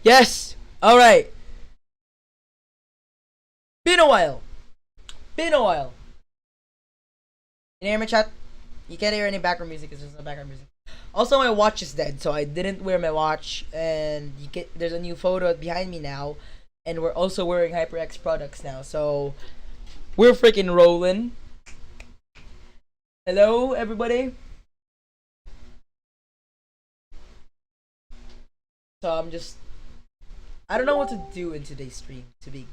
Yes! Alright. Been a while. Been a while. Can you hear me, chat? You can't hear any background music. It's just no background music. Also, my watch is dead, so I didn't wear my watch. And there's a new photo behind me now. And we're also wearing HyperX products now. So, we're freaking rolling. Hello, everybody. So, I don't know what to do in today's stream, to be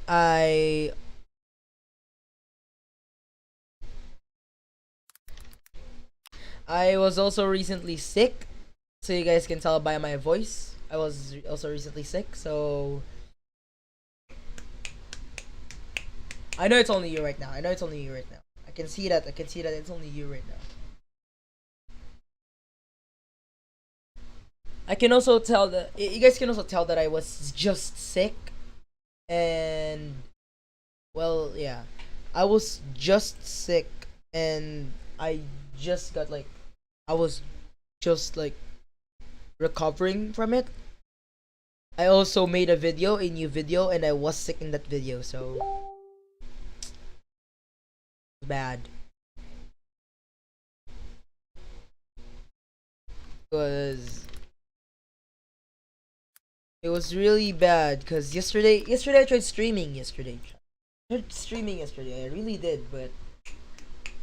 I I was also recently sick, so you guys can tell by my voice. I was also recently sick, so I know it's only you right now. I know it's only you right now. I can see that. I can see that it's only you right now. I can also tell that you guys can also tell that I was just sick, and well, yeah, I was just sick, and I just got like, I was just like recovering from it. I also made a new video, and I was sick in that video, so bad. Was It was really bad because yesterday I tried streaming yesterday. I really did, but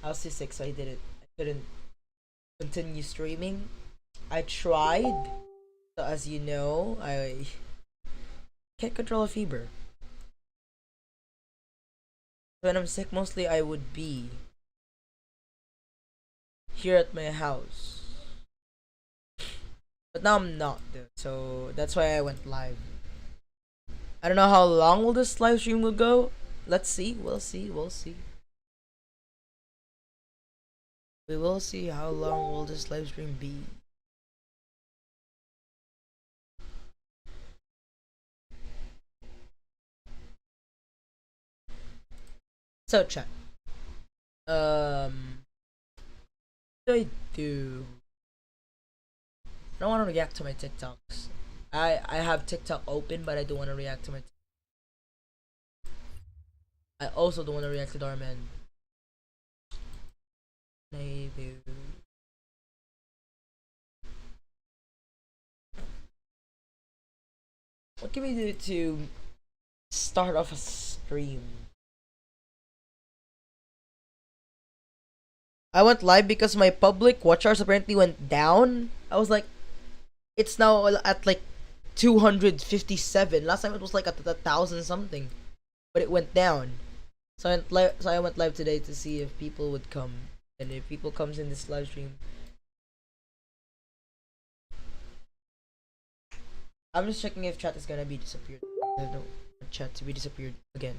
I was too sick, so I didn't. I couldn't continue streaming. I tried, so as you know, I can't control a fever. When I'm sick, mostly I would be here at my house, but now I'm not, though. So that's why I went live. I don't know how long will this live stream will go. Let's see. We'll see. We'll see. We will see how long will this live stream be. So chat. What do I do? I don't want to react to my TikToks. I have TikTok open, but I don't want to react to my. I also don't want to react to Darman. I do. What can we do to start off a stream? I went live because my public watch hours apparently went down. I was like, it's now at like 257. Last time it was like at 1,000 something, but it went down. So I went live today to see if people would come, and if people comes in this live stream, I'm just checking if chat is gonna be disappeared. I don't want chat to be disappeared again.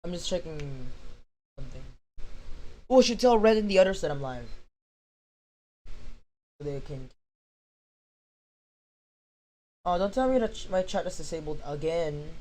I'm just checking something. Oh, I should tell Red and the others that I'm live, so they can. Oh, don't tell me that my chat is disabled again.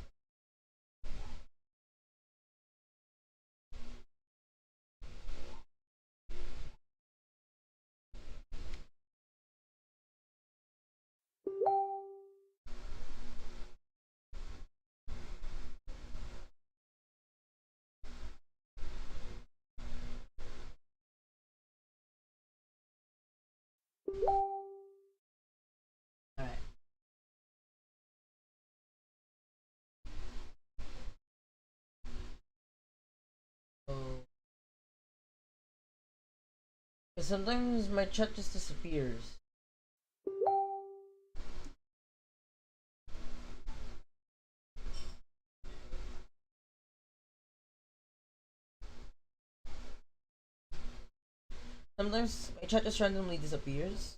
All right. So sometimes my chat just disappears. Sometimes my chat just randomly disappears.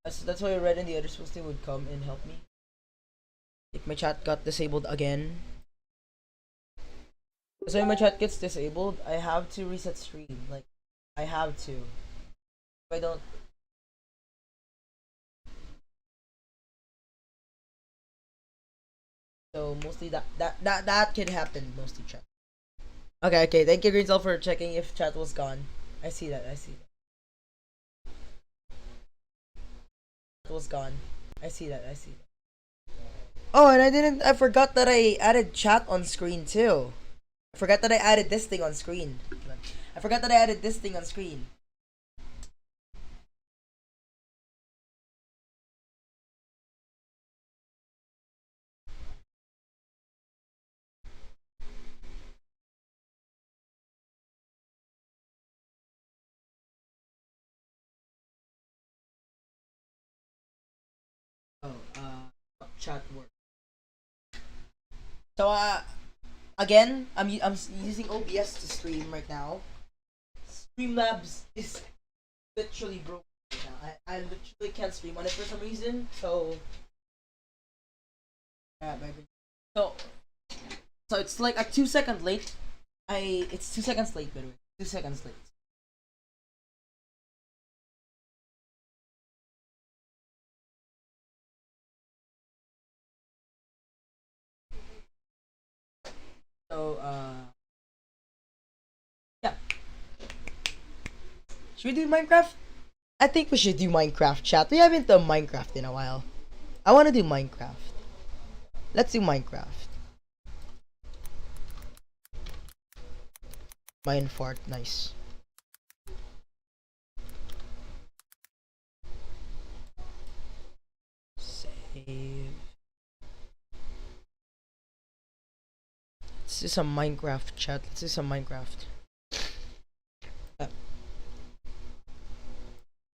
So that's why I read in the other supposed to would come and help me. If my chat got disabled again. So when my chat gets disabled, I have to reset stream. Like, I have to. If I don't. So mostly that could happen mostly chat. Okay. Thank you, Greencell, for checking if chat was gone. I see that. It was gone. I see that. Oh, and I forgot that I added chat on screen too. I forgot that I added this thing on screen. I forgot that I added this thing on screen. Oh, chat work. So, again, I'm using OBS to stream right now. Streamlabs is literally broken right now. I literally can't stream on it for some reason. So, yeah, baby. So, so it's like a 2 second late. It's 2 seconds late, by the way. 2 seconds late. So, yeah. Should we do Minecraft? I think we should do Minecraft, chat. We haven't done Minecraft in a while. I want to do Minecraft. Let's do Minecraft. Minefart, nice. Save. Let's do some Minecraft, chat. Let's do some Minecraft.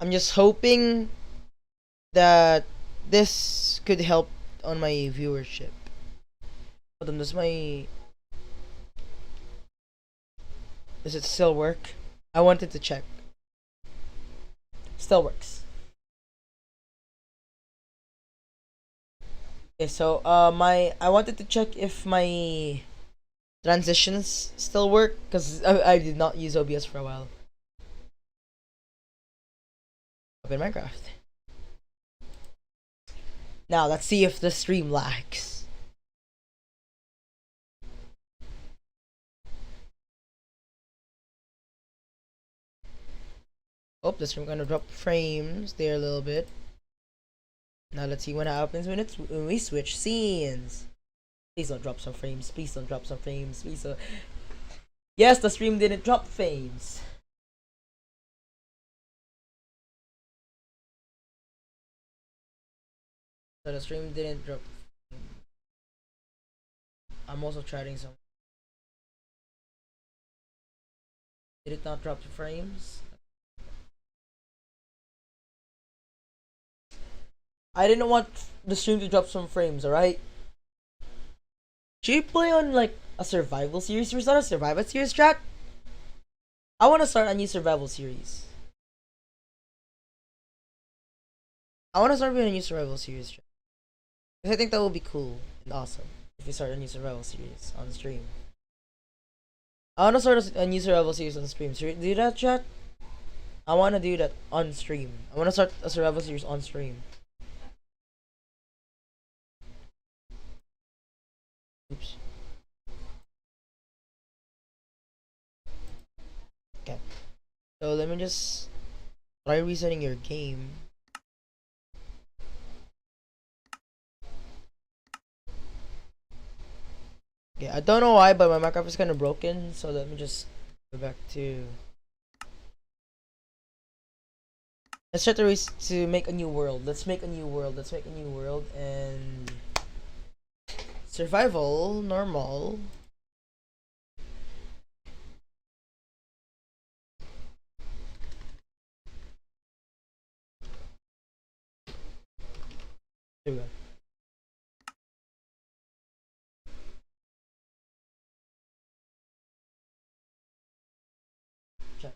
I'm just hoping that this could help on my viewership. Hold on, does it still work? I wanted to check. Still works. Okay, so I wanted to check if my transitions still work because I did not use OBS for a while. Open Minecraft. Now let's see if the stream lags. Oh, the stream gonna drop frames there a little bit. Now let's see what happens when we switch scenes. Please don't drop some frames. Please don't drop some frames. Please don't. Yes, the stream didn't drop frames. So the stream didn't drop. I'm also trying some. Did it not drop the frames? I didn't want the stream to drop some frames, alright? Should you play on like a survival series? Should we start a survival series, chat? I want to start a new survival series. I want to start with a new survival series, chat. Because I think that would be cool and awesome if we start a new survival series on stream. I want to start a new survival series on stream. Should we do that, chat? I want to do that on stream. I want to start a survival series on stream. Oops. Okay. So let me just try resetting your game. Okay, I don't know why, but my Minecraft is kind of broken. So let me just go back to. Let's try to make a new world. Let's make a new world and survival normal. There we go. Check.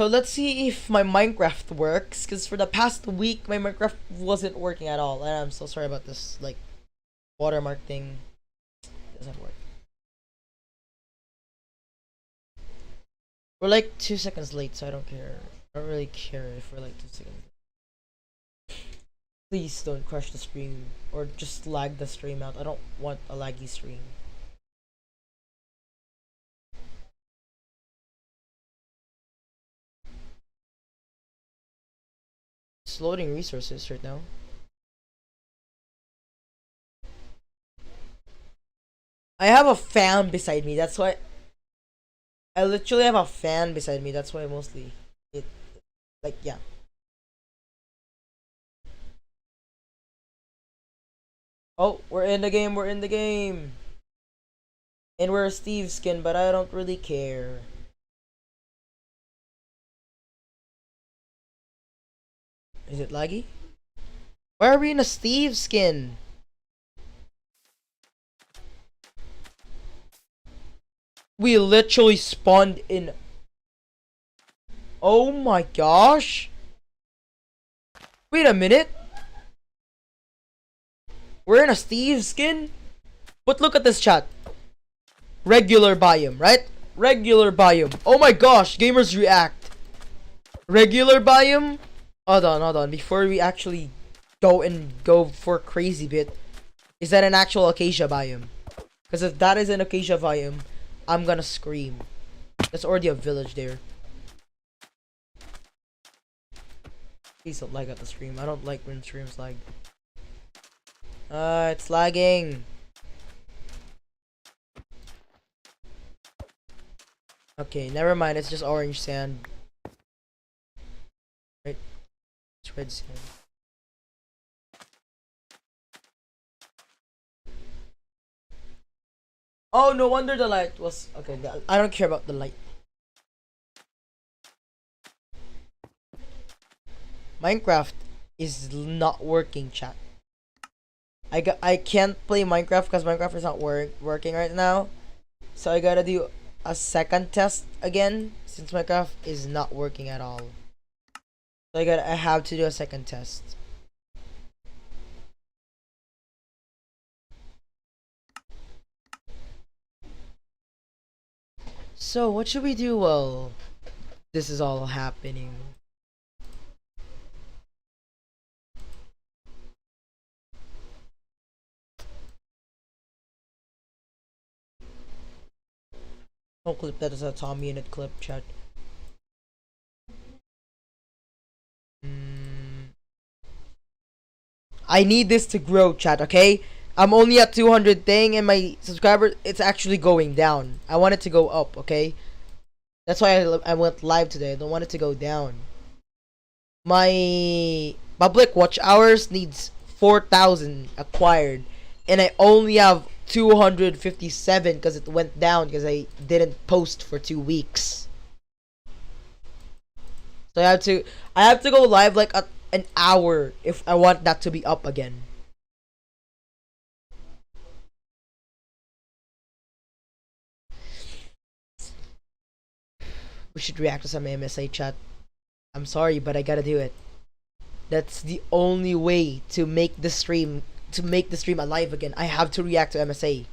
So let's see if my Minecraft works, because for the past week my Minecraft wasn't working at all, and I'm so sorry about this. Like, watermark thing doesn't work. We're like 2 seconds late, so I don't care. I don't really care if we're like 2 seconds. Please don't crush the stream or just lag the stream out. I don't want a laggy stream. It's loading resources right now. I have a fan beside me. That's why I literally have a fan beside me. That's why mostly it, like, yeah. Oh, we're in the game. We're in the game. And we're a Steve skin, but I don't really care. Is it laggy? Why are we in a Steve skin? We literally spawned in. Oh my gosh. Wait a minute. We're in a Steve skin? But look at this chat. Regular biome, right? Regular biome. Oh my gosh, gamers react. Regular biome? Hold on. Before we actually go for crazy bit, is that an actual acacia biome? Because if that is an acacia biome, I'm gonna scream. There's already a village there. Please don't lag at the stream. I don't like when streams lag. It's lagging. Okay, never mind. It's just orange sand. Right? It's red sand. Oh, no wonder the light was... Okay, I don't care about the light. Minecraft is not working, chat. I can't play Minecraft because Minecraft is not working right now. So I gotta do a second test again since Minecraft is not working at all. So I have to do a second test. So what should we do while this is all happening? Don't clip that as a Tommy in a clip, chat. I need this to grow, chat, okay? I'm only at 200 thing and my subscriber, it's actually going down. I want it to go up, okay? That's why I went live today. I don't want it to go down. My public watch hours needs 4,000 acquired. And I only have 257 because it went down because I didn't post for 2 weeks. So I have to go live like an hour if I want that to be up again. We should react to some MSA chat. I'm sorry, but I gotta do it. That's the only way to make the stream alive again. I have to react to MSA.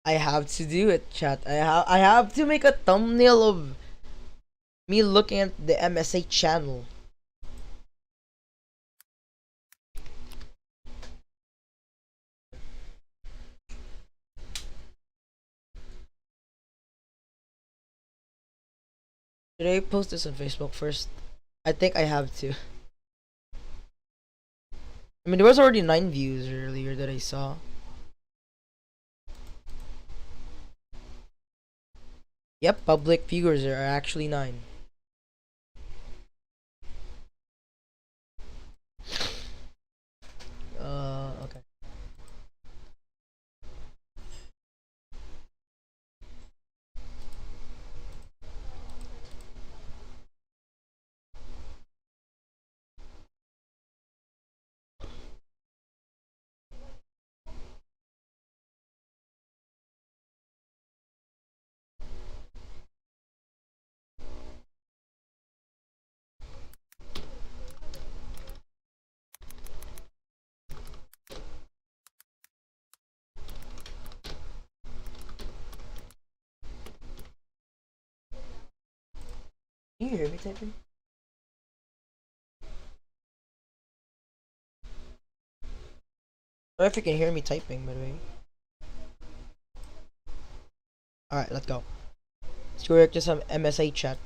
I have to do it, chat. I have to make a thumbnail of me looking at the MSA channel. Should I post this on Facebook first? I think I have to. I mean, there was already 9 views earlier that I saw. Yep, public viewers are actually 9. Okay. Can you hear me typing? Sorry if you can hear me typing, by the way. Alright, let's go. Let's go react to some MSA chat.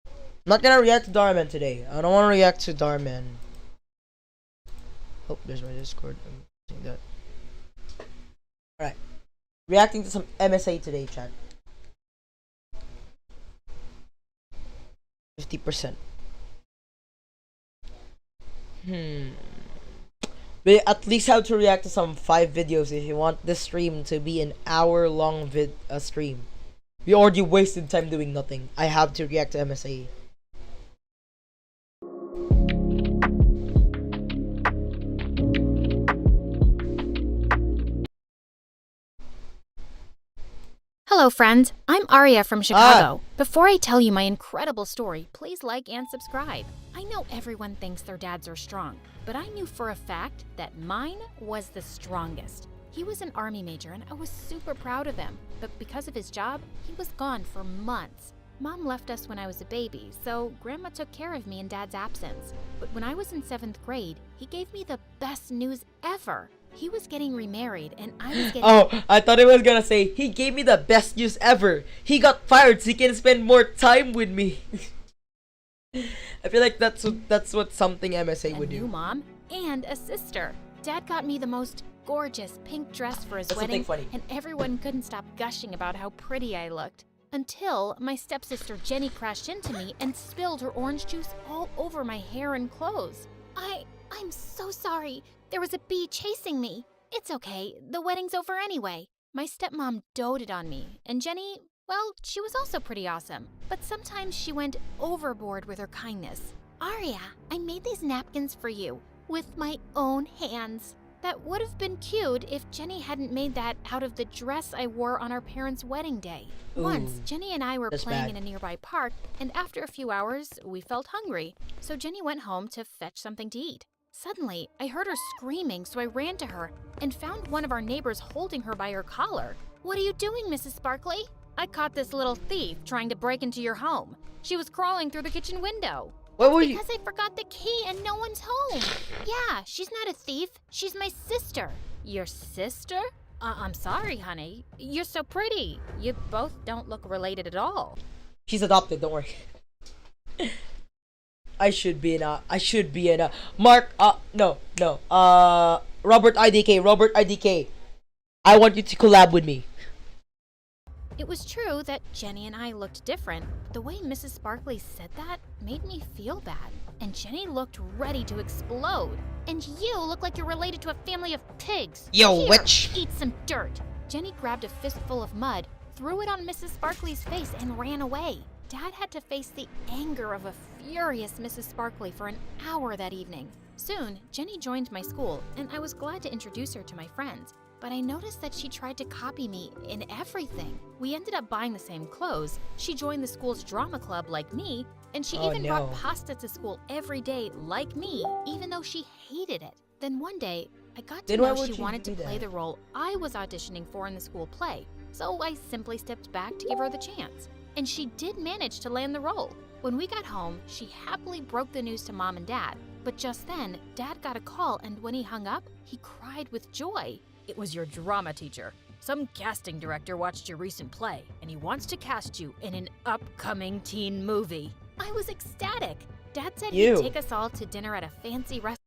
I'm not gonna react to Darman today. I don't want to react to Darman. Oh, there's my Discord. I'm seeing that. Alright. Reacting to some MSA today, chat. 50%. We at least have to react to some 5 videos if you want this stream to be an hour-long stream. We already wasted time doing nothing. I have to react to MSA. Hello, friends. I'm Aria from Chicago. Before I tell you my incredible story, please like and subscribe. I know everyone thinks their dads are strong, but I knew for a fact that mine was the strongest. He was an army major and I was super proud of him, but because of his job, he was gone for months. Mom left us when I was a baby, so Grandma took care of me in Dad's absence. But when I was in 7th grade, he gave me the best news ever. He was getting remarried and I was getting... Oh, I thought it was gonna say, he gave me the best news ever. He got fired so he can spend more time with me. I feel like that's what something MSA would do. A new mom and a sister. Dad got me the most gorgeous pink dress for his wedding, and everyone couldn't stop gushing about how pretty I looked. Until my stepsister Jenny crashed into me and spilled her orange juice all over my hair and clothes. I'm so sorry. There was a bee chasing me. It's okay. The wedding's over anyway. My stepmom doted on me, and Jenny, well, she was also pretty awesome. But sometimes she went overboard with her kindness. Aria, I made these napkins for you with my own hands. That would have been cute if Jenny hadn't made that out of the dress I wore on our parents' wedding day. Ooh, once, Jenny and I were playing in a nearby park, and after a few hours, we felt hungry. So Jenny went home to fetch something to eat. Suddenly, I heard her screaming, so I ran to her and found one of our neighbors holding her by her collar. "What are you doing, Mrs. Sparkley?" "I caught this little thief trying to break into your home. She was crawling through the kitchen window." What were you? Because I forgot the key and no one's home. Yeah, she's not a thief. She's my sister. Your sister? I'm sorry, honey. You're so pretty. You both don't look related at all. She's adopted, don't worry. I should be in a Mark, no. Robert IDK. I want you to collab with me. It was true that Jenny and I looked different, but the way Mrs. Sparkley said that made me feel bad. And Jenny looked ready to explode. "And you look like you're related to a family of pigs. Yo, Here, witch! Eat some dirt." Jenny grabbed a fistful of mud, threw it on Mrs. Sparkley's face, and ran away. Dad had to face the anger of a furious Mrs. Sparkley for an hour that evening. Soon, Jenny joined my school, and I was glad to introduce her to my friends. But I noticed that she tried to copy me in everything. We ended up buying the same clothes. She joined the school's drama club like me, and she even brought pasta to school every day like me, even though she hated it. Then one day, I got to know she wanted to play the role I was auditioning for in the school play, so I simply stepped back to give her the chance. And she did manage to land the role. When we got home, she happily broke the news to Mom and Dad. But just then, Dad got a call, and when he hung up, he cried with joy. "It was your drama teacher. Some casting director watched your recent play, and he wants to cast you in an upcoming teen movie." I was ecstatic. Dad said he'd take us all to dinner at a fancy restaurant.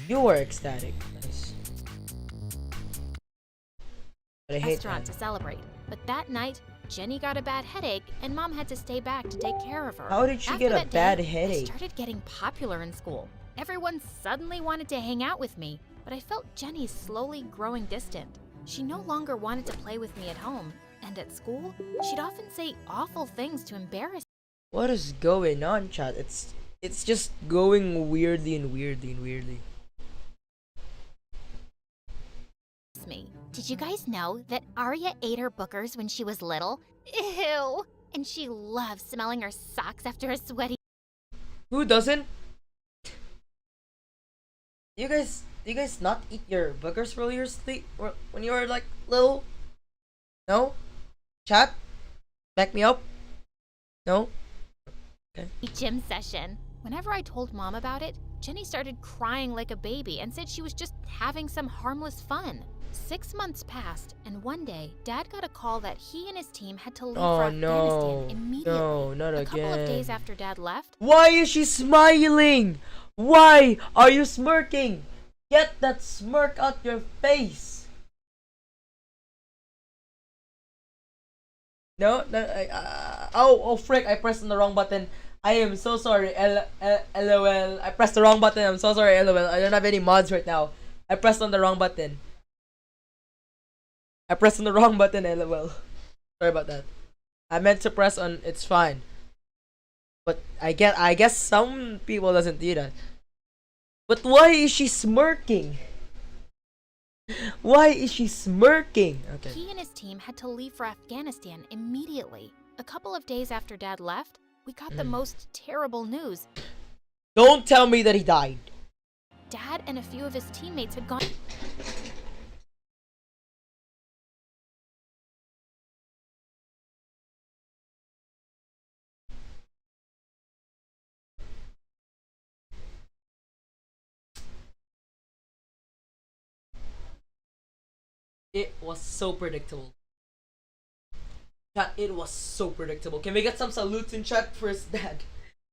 You were ecstatic. Nice. But I hate to celebrate. But that night, Jenny got a bad headache, and Mom had to stay back to take care of her. How did she get a bad headache? I started getting popular in school. Everyone suddenly wanted to hang out with me, but I felt Jenny slowly growing distant. She no longer wanted to play with me at home, and at school, she'd often say awful things to embarrass What is going on, chat? It's just going weirdly. me. Did you guys know that Aria ate her bookers when she was little? Ew! And she loves smelling her socks after a sweaty... Who doesn't? Do you guys not eat your boogers while you're sleep or when you were like little? No? Chat? Back me up? No? gym session. Whenever I told Mom about it, Jenny started crying like a baby and said she was just having some harmless fun. 6 months passed, and one day, Dad got a call that he and his team had to leave for Oh Afghanistan no. immediately. No, not a couple of days again. after Dad left, Why is she smiling? Why are you smirking? Get that smirk out your face. No, no. Oh, frick! I pressed on the wrong button. I am so sorry. LOL. I pressed the wrong button. I'm so sorry. LOL. I don't have any mods right now. I pressed on the wrong button. I pressed on the wrong button. LOL. Sorry about that. I meant to press on. It's fine. But I guess some people doesn't do that. But why is she smirking? Why is she smirking? Okay. he and his team had to leave for Afghanistan immediately. A couple of days after Dad left, we got the most terrible news. Don't tell me that he died. Dad and a few of his teammates had gone. It was so predictable. Chat, it was so predictable. Can we get some salutes in chat for his dad?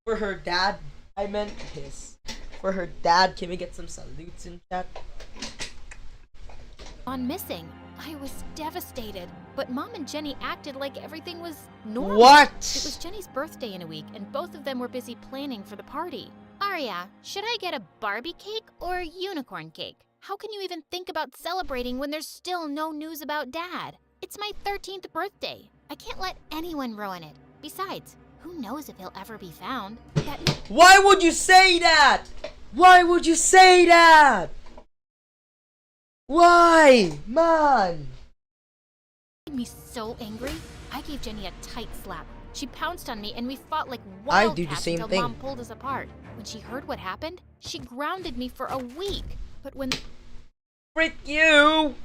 For her dad. I meant his. For her dad, can we get some salutes in chat? Gone missing. I was devastated, but Mom and Jenny acted like everything was normal. What? It was Jenny's birthday in a week, and both of them were busy planning for the party. Arya, should I get a Barbie cake or a unicorn cake? How can you even think about celebrating when there's still no news about Dad? It's my 13th birthday. I can't let anyone ruin it. Besides, who knows if he'll ever be found? Why would you say that? Why would you say that? Why? Man. Made me so angry. I gave Jenny a tight slap. She pounced on me and we fought like I wildcats do the same until thing. Mom pulled us apart. When she heard what happened, she grounded me for a week. But when Frick you.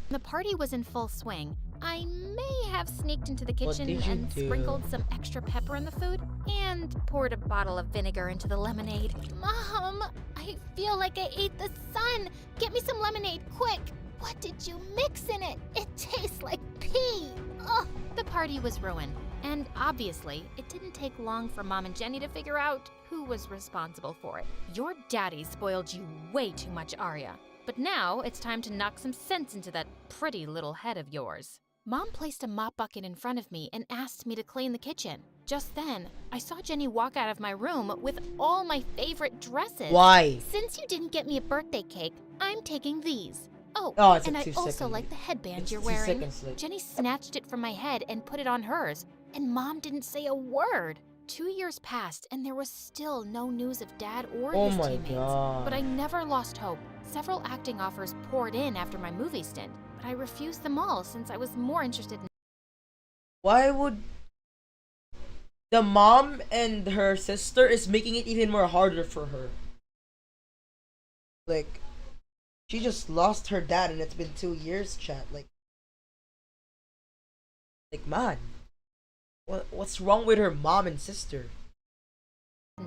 the party was in full swing, I may have sneaked into the What kitchen did you and do? sprinkled some extra pepper in the food and poured a bottle of vinegar into the lemonade. Mom, I feel like I ate the sun. Get me some lemonade, quick. What did you mix in it? It tastes like pee. Ugh. The party was ruined. And obviously, it didn't take long for Mom and Jenny to figure out who was responsible for it. Your daddy spoiled you way too much, Arya. But now it's time to knock some sense into that pretty little head of yours. Mom placed a mop bucket in front of me and asked me to clean the kitchen. Just then, I saw Jenny walk out of my room with all my favorite dresses. Why? Since you didn't get me a birthday cake, I'm taking these. Oh, Oh, it's and a I 2 also second like the headband It's you're 2 wearing. seconds late. Jenny snatched it from my head and put it on hers, and Mom didn't say a word. 2 years passed, and there was still no news of Dad or Oh his my teammates. God. But I never lost hope. Several acting offers poured in after my movie stint, but I refused them all since I was more interested in Why would the mom and her sister is making it even more harder for her? Like, she just lost her dad and it's been 2 years, chat. Like man, what's wrong with her mom and sister?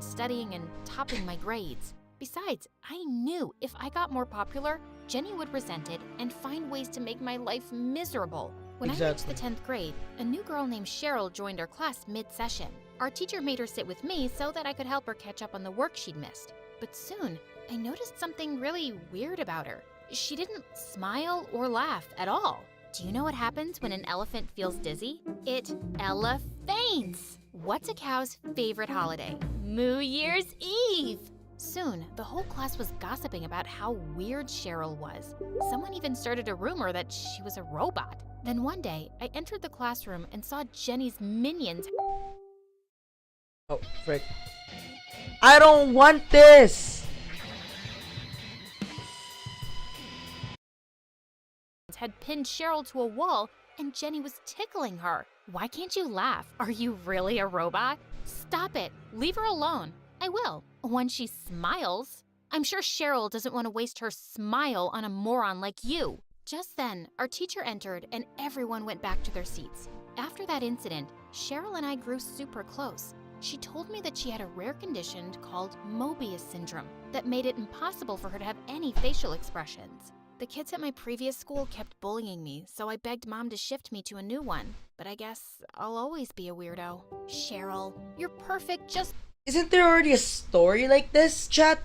studying and topping my grades. Besides, I knew if I got more popular, Jenny would resent it and find ways to make my life miserable. When I reached the 10th grade, a new girl named Cheryl joined our class mid-session. Our teacher made her sit with me so that I could help her catch up on the work she'd missed. But soon, I noticed something really weird about her. She didn't smile or laugh at all. Do you know what happens when an elephant feels dizzy? It elephants! What's a cow's favorite holiday? New Year's Eve! Soon, the whole class was gossiping about how weird Cheryl was. Someone even started a rumor that she was a robot. Then one day, I entered the classroom and saw Jenny's minions Oh, frick. I don't want this! had pinned Cheryl to a wall and Jenny was tickling her. Why can't you laugh? Are you really a robot? Stop it. Leave her alone. I will, when she smiles. I'm sure Cheryl doesn't want to waste her smile on a moron like you. Just then, our teacher entered and everyone went back to their seats. After that incident, Cheryl and I grew super close. She told me that she had a rare condition called Mobius syndrome that made it impossible for her to have any facial expressions. The kids at my previous school kept bullying me, so I begged Mom to shift me to a new one. But I guess I'll always be a weirdo. Cheryl, you're perfect just... Isn't there already a story like this, chat?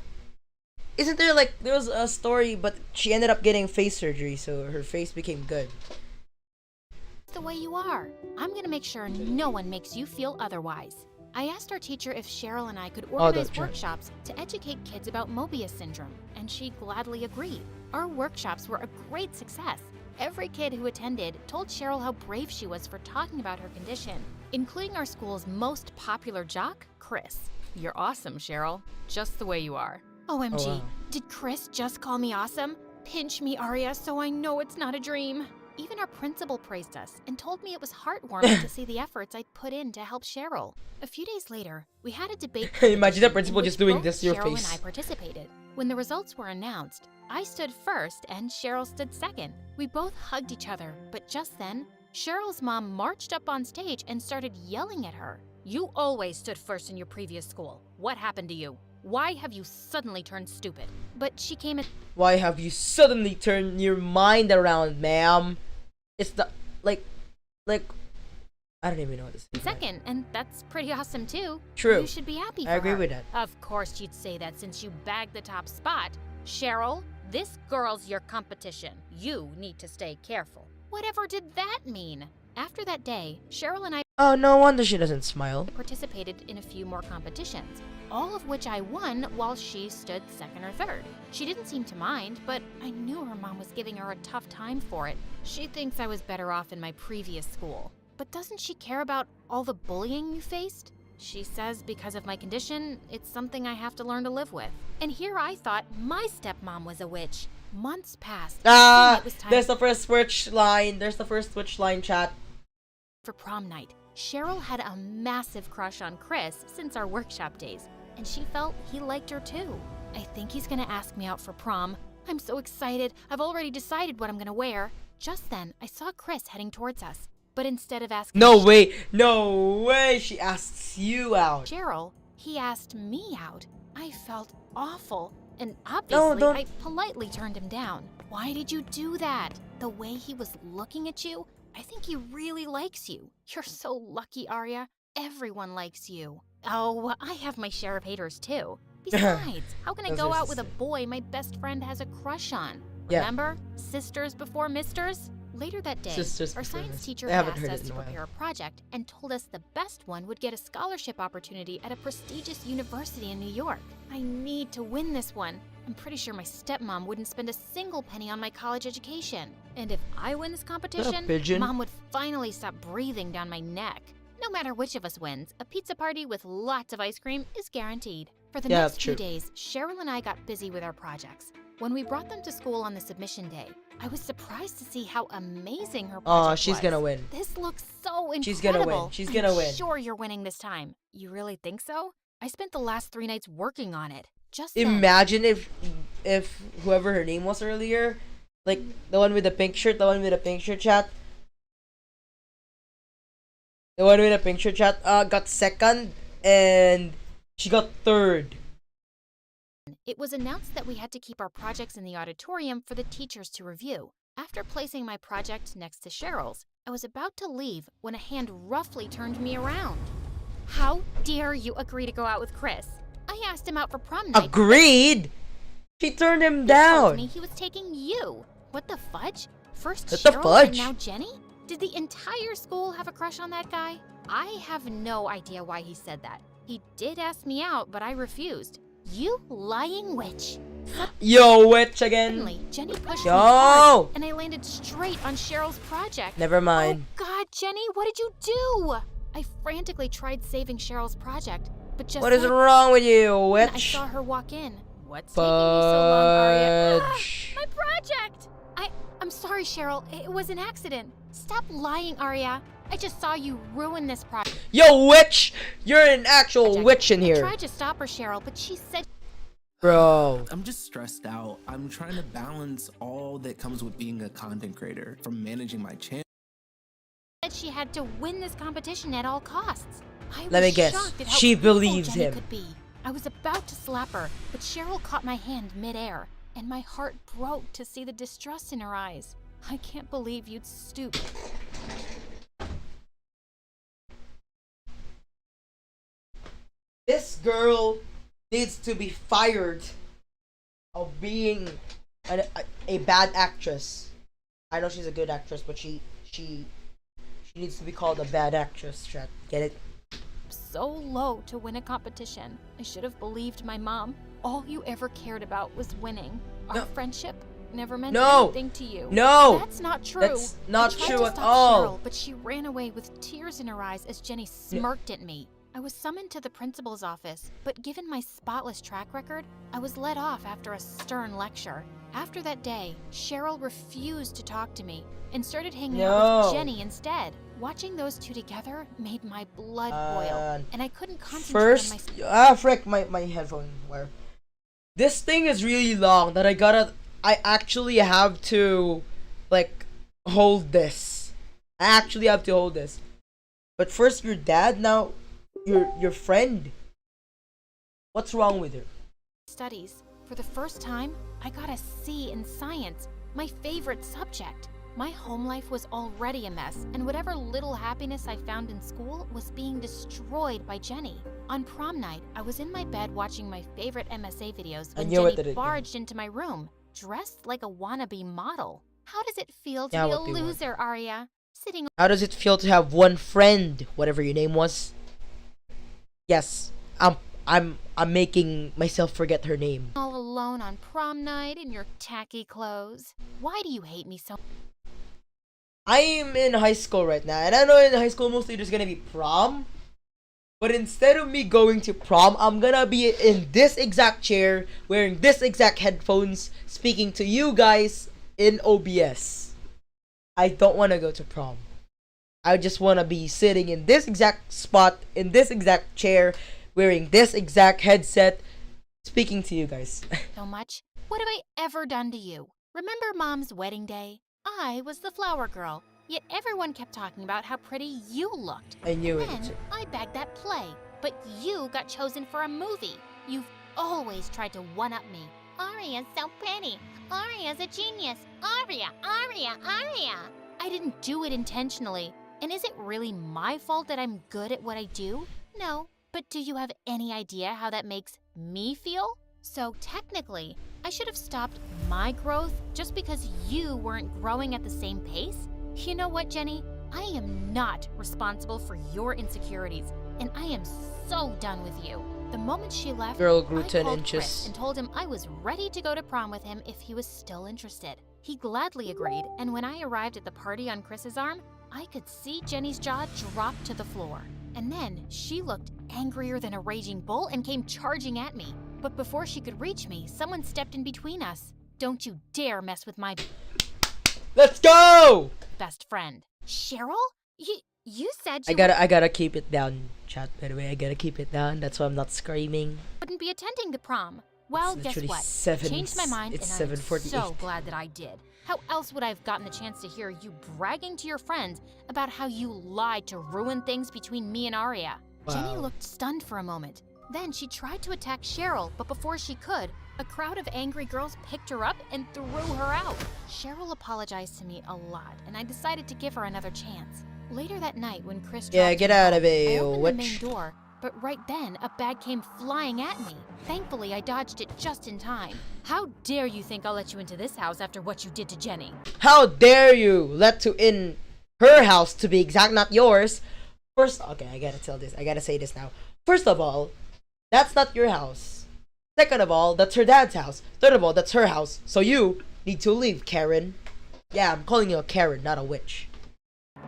Isn't there like, there was a story, but she ended up getting face surgery, so her face became good. the way you are. I'm gonna make sure no one makes you feel otherwise. I asked our teacher if Cheryl and I could organize Doctor. workshops to educate kids about Mobius syndrome, and she gladly agreed. Our workshops were a great success. Every kid who attended told Cheryl how brave she was for talking about her condition, including our school's most popular jock, Chris. You're awesome, Cheryl. Just the way you are. OMG, Oh, wow. did Chris just call me awesome? Pinch me, Arya, so I know it's not a dream. Even our principal praised us and told me it was heartwarming to see the efforts I'd put in to help Cheryl. A few days later, we had a debate. Imagine the competition principal in just which doing both this to your Cheryl face. and I participated. When the results were announced, I stood first and Cheryl stood second. We both hugged each other, but just then, Cheryl's mom marched up on stage and started yelling at her. You always stood first in your previous school. What happened to you? Why have you suddenly turned stupid? But she came at Why have you suddenly turned your mind around, ma'am? It's the like I don't even know what to say. second, and that's pretty awesome too. True. You should be happy for I agree her. with that. Of course you'd say that since you bagged the top spot. Cheryl, this girl's your competition. You need to stay careful. Whatever did that mean? After that day, Cheryl and I Oh, no wonder she doesn't smile. participated in a few more competitions, all of which I won while she stood second or third. She didn't seem to mind, but I knew her mom was giving her a tough time for it. She thinks I was better off in my previous school. But doesn't she care about all the bullying you faced? She says because of my condition, it's something I have to learn to live with. And here I thought my stepmom was a witch. Months passed. Ah, and it was time there's the first switch line. There's the first switch line, chat. for prom night. Cheryl had a massive crush on Chris since our workshop days, and she felt he liked her too. I think he's gonna ask me out for prom. I'm so excited. I've already decided what I'm gonna wear. Just then, I saw Chris heading towards us. But instead of asking No way, she asks you out. Cheryl, he asked me out. I felt awful, and obviously don't- I politely turned him down. Why did you do that? The way he was looking at you, I think he really likes you. You're so lucky, Arya. Everyone likes you. Oh, I have my share of haters too. Besides, how can I Those go are out with a sick. boy my best friend has a crush on? Yeah. Remember? Sisters before misters? Later that day, Sisters our before science misters. teacher I haven't asked heard us it in to a while. prepare a project and told us the best one would get a scholarship opportunity at a prestigious university in New York. I need to win this one. I'm pretty sure my stepmom wouldn't spend a single penny on my college education. And if I win this competition, pigeon? Mom would finally stop breathing down my neck. No matter which of us wins, a pizza party with lots of ice cream is guaranteed. For the Yeah, next few true. days, Cheryl and I got busy with our projects. When we brought them to school on the submission day, I was surprised to see how amazing her project was. She's gonna win. This looks so incredible. She's gonna win. She's gonna I'm win. sure you're winning this time. You really think so? I spent the last 3 nights working on it. Just then, Imagine if whoever her name was earlier, like the one with the pink shirt, chat. The one with the pink shirt, chat, got second, and she got third. it was announced that we had to keep our projects in the auditorium for the teachers to review. After placing my project next to Cheryl's, I was about to leave when a hand roughly turned me around. How dare you agree to go out with Chris? I asked him out for prom night. Agreed. She turned him He told down. me he was taking you. What the fudge? First What the Cheryl fudge? and now Jenny? Did the entire school have a crush on that guy? I have no idea why he said that. He did ask me out, but I refused. You lying witch. Yo, witch again. Suddenly, Jenny pushed Yo! me hard, and I landed straight on Cheryl's project. Never mind. Oh God, Jenny, what did you do? I frantically tried saving Cheryl's project, but just What is then, wrong with you, when I witch? saw her walk in. What's taking you so long, Arya? Fudge. My project! I'm sorry, Cheryl. It was an accident. Stop lying, Arya. I just saw you ruin this project. Yo, witch! You're an actual witch in I here, tried to stop her, Cheryl, but she said bro. I'm just stressed out. I'm trying to balance all that comes with being a content creator, from managing my channel. she had to win this competition at all costs. I Let me was guess. shocked at how She evil believes Jenny him. could be. I was about to slap her, but Cheryl caught my hand midair, and my heart broke to see the distrust in her eyes. I can't believe you'd stoop. This girl needs to be fired of being a bad actress. I know she's a good actress, but she needs to be called a bad actress. Chat, get it? So low to win a competition. I should have believed my mom. All you ever cared about was winning. Our No. friendship never meant No. anything to you. No, That's not true. that's not I tried true to at stop all. Cheryl, but she ran away with tears in her eyes as Jenny smirked at me. I was summoned to the principal's office, but given my spotless track record, I was let off after a stern lecture. After that day, Cheryl refused to talk to me and started hanging out No. with Jenny instead. Watching those two together made my blood boil, and I couldn't concentrate on my First, frick, my headphone wire. This thing is really long that I actually have to, like, hold this. I actually have to hold this. But first, your dad, now your friend. What's wrong with her? studies. For the first time, I got a C in science, my favorite subject. My home life was already a mess, and whatever little happiness I found in school was being destroyed by Jenny. On prom night, I was in my bed watching my favorite MSA videos I when knew it Jenny did. barged into my room, dressed like a wannabe model. How does it feel to Yeah, be a what do you want? loser, Arya? Sitting How does it feel to have one friend, whatever your name was? Yes, I'm making myself forget her name. all alone on prom night in your tacky clothes. Why do you hate me so? I'm in high school right now, and I know in high school mostly there's gonna be prom. But instead of me going to prom, I'm gonna be in this exact chair, wearing this exact headphones, speaking to you guys in OBS. I don't wanna go to prom. I just wanna be sitting in this exact spot, in this exact chair, wearing this exact headset, speaking to you guys. So much? What have I ever done to you? Remember Mom's wedding day? I was the flower girl, yet everyone kept talking about how pretty you looked. I knew it. Then I bagged that play, but you got chosen for a movie. You've always tried to one-up me. Arya's so pretty. Arya's a genius. Arya, Arya, Arya. I didn't do it intentionally. And is it really my fault that I'm good at what I do? No. But do you have any idea how that makes me feel? So technically, I should have stopped my growth just because you weren't growing at the same pace? You know what, Jenny? I am not responsible for your insecurities, and I am so done with you. The moment she left, Girl grew I 10 called inches. Chris and told him I was ready to go to prom with him if he was still interested. He gladly agreed, and when I arrived at the party on Chris's arm, I could see Jenny's jaw drop to the floor. And then she looked angrier than a raging bull and came charging at me. But before she could reach me, someone stepped in between us. Don't you dare mess with my Let's go! best friend. Cheryl? You said I you gotta keep it down, chat, by the way. I gotta keep it down. That's why I'm not screaming. wouldn't be attending the prom. Well, It's guess literally what? seven- Changed my mind, it's and I'm 7:48. so glad that I did. How else would I have gotten the chance to hear you bragging to your friends about how you lied to ruin things between me and Arya? Jenny Wow. looked stunned for a moment. Then she tried to attack Cheryl, but before she could, a crowd of angry girls picked her up and threw her out. Cheryl apologized to me a lot, and I decided to give her another chance. Later that night, when Chris Yeah, dropped get me out home, of it, I you opened the main witch. door, but right then, a bag came flying at me. Thankfully, I dodged it just in time. How dare you think I'll let you into this house after what you did to Jenny? How dare you let to in her house, to be exact, not yours. First, okay, I gotta tell this. I gotta say this now. First of all, that's not your house. Second of all, that's her dad's house. Third of all, that's her house. So you need to leave, Karen. Yeah, I'm calling you a Karen, not a witch.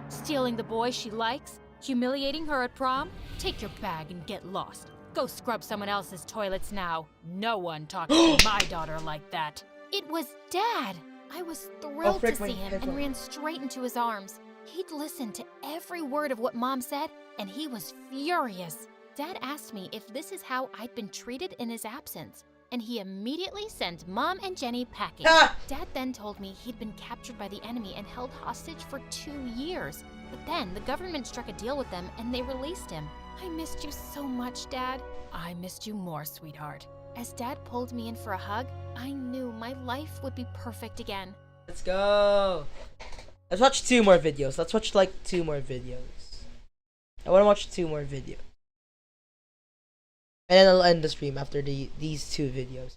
Stealing the boy she likes? Humiliating her at prom? Take your bag and get lost. Go scrub someone else's toilets now. No one talks to my daughter like that. It was Dad! I was thrilled frick, to my see him headphone. and ran straight into his arms. He'd listened to every word of what Mom said, and he was furious. Dad asked me if this is how I'd been treated in his absence. and he immediately sent Mom and Jenny packing. Ah! Dad then told me he'd been captured by the enemy and held hostage for 2 years. But then the government struck a deal with them and they released him. I missed you so much, Dad. I missed you more, sweetheart. As Dad pulled me in for a hug, I knew my life would be perfect again. Let's go. Let's watch 2 more videos. Let's watch like 2 more videos. I want to watch 2 more videos. And then I'll end the stream after these 2 videos.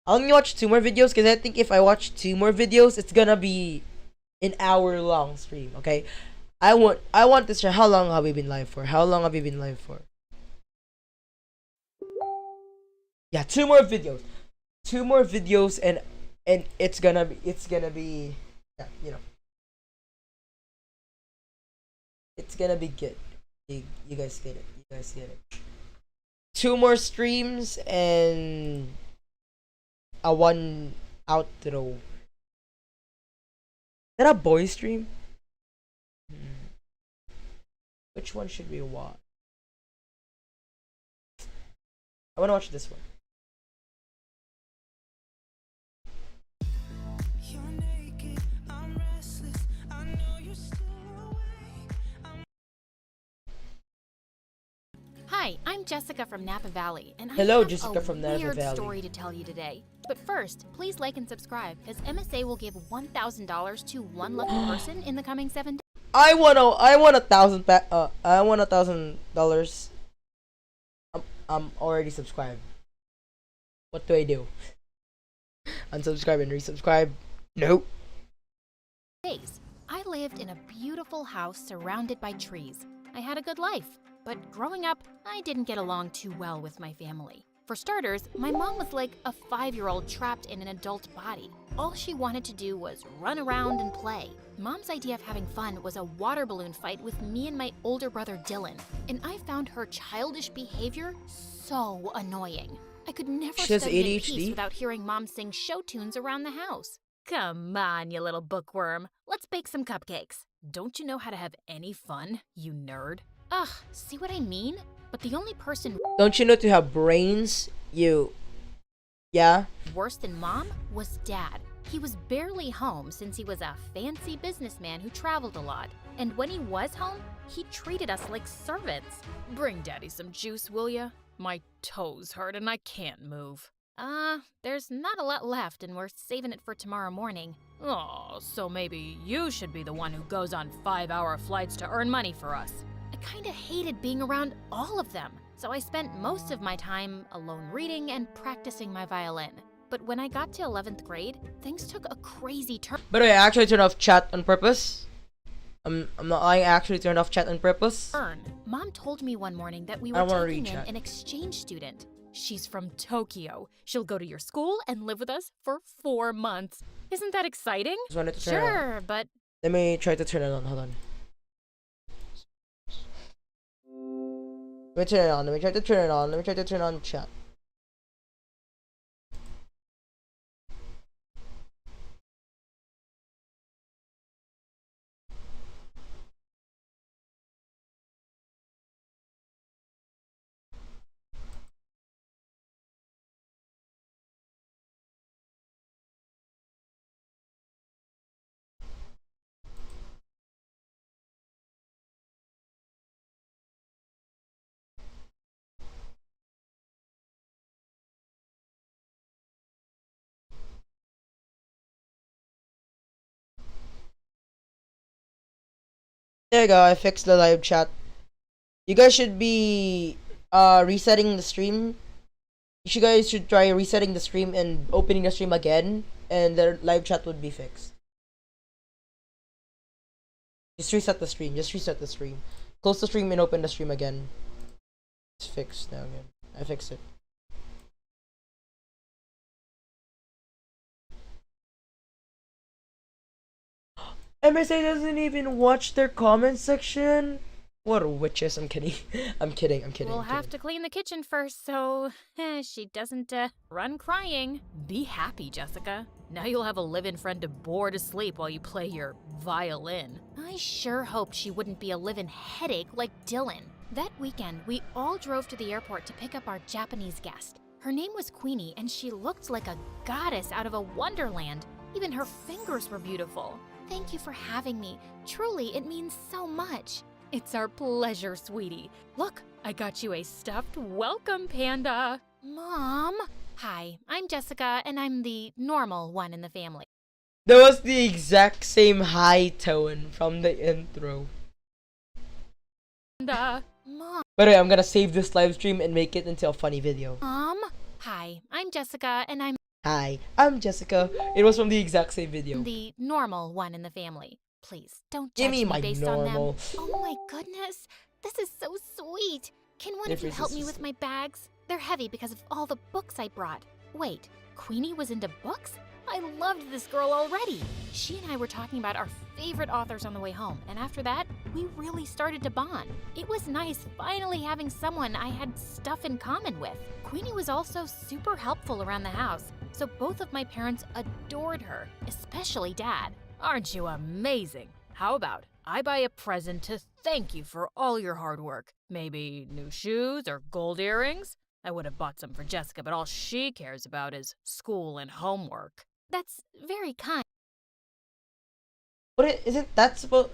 I'll only watch 2 more videos because I think if I watch 2 more videos, it's gonna be an hour-long stream. Okay, I want this. How long have we been live for? How long have we been live for? Yeah, 2 more videos. 2 more videos, and it's gonna be yeah, you know. It's gonna be good. You guys get it. You guys get it. 2 more streams and a 1 outro. Is that a boy stream? Which one should we watch? I wanna watch this one. Hi, I'm Jessica from Napa Valley, and Hello, I have Jessica a from Napa weird Valley. story to tell you today. But first, please like and subscribe, because MSA will give $1,000 to one lucky person in the coming 7 days. I want $1,000. I'm already subscribed. What do I do? Unsubscribe and resubscribe? Nope. I lived in a beautiful house surrounded by trees. I had a good life, but growing up, I didn't get along too well with my family. For starters, my mom was like a 5-year-old trapped in an adult body. All she wanted to do was run around and play. Mom's idea of having fun was a water balloon fight with me and my older brother Dylan, and I found her childish behavior so annoying. I could never She has study in ADHD? peace without hearing Mom sing show tunes around the house. Come on, you little bookworm. Let's bake some cupcakes. Don't you know how to have any fun, you nerd? Ugh, see what I mean? But the only person Don't you know to have brains? Yeah? worse than Mom was Dad. He was barely home since he was a fancy businessman who traveled a lot. And when he was home, he treated us like servants. Bring Daddy some juice, will ya? My toes hurt and I can't move. There's not a lot left and we're saving it for tomorrow morning. Oh, so maybe you should be the one who goes on 5-hour flights to earn money for us. I kinda hated being around all of them, so I spent most of my time alone reading and practicing my violin. But when I got to 11th grade, things took a crazy turn. By the way, I actually turned off chat on purpose. I'm not lying, I actually turned off chat on purpose. Mom told me one morning that we I were wanna taking read in chat. an exchange student. She's from Tokyo. She'll go to your school and live with us for 4 months. Isn't that exciting? Just wanted to turn it on. Sure, but Let me try to turn it on, hold on. Let me turn it on, let me try to turn it on, let me try to turn on chat. There you go, I fixed the live chat. You guys should be resetting the stream. You guys should try resetting the stream and opening the stream again, and the live chat would be fixed. Just reset the stream, just reset the stream. Close the stream and open the stream again. It's fixed now again. I fixed it. MSA doesn't even watch their comment section. What witches? I'm kidding. I'm kidding. we'll have to clean the kitchen first so she doesn't run crying. Be happy, Jessica. Now you'll have a live-in friend to bore to sleep while you play your violin. I sure hoped she wouldn't be a live-in headache like Dylan. That weekend, we all drove to the airport to pick up our Japanese guest. Her name was Queenie, and she looked like a goddess out of a wonderland. Even her fingers were beautiful. Thank you for having me. Truly, it means so much. It's our pleasure, sweetie. Look, I got you a stuffed welcome panda. Mom? Hi, I'm Jessica, and I'm the normal one in the family. That was the exact same high tone from the intro. Panda. Mom? By the way, I'm gonna save this live stream and make it into a funny video. Mom? Hi, I'm Jessica, and I'm Hi, I'm Jessica. It was from the exact same video. the normal one in the family. Please, don't Give judge me me my based normal. on them. Oh my goodness, this is so sweet. Can one of you Difference help me is- with my bags? They're heavy because of all the books I brought. Wait, Queenie was into books? I loved this girl already. She and I were talking about our favorite authors on the way home, and after that, we really started to bond. It was nice finally having someone I had stuff in common with. Queenie was also super helpful around the house, so both of my parents adored her, especially Dad. Aren't you amazing? How about I buy a present to thank you for all your hard work? Maybe new shoes or gold earrings? I would have bought some for Jessica, but all she cares about is school and homework. That's very kind, What isn't that supposed?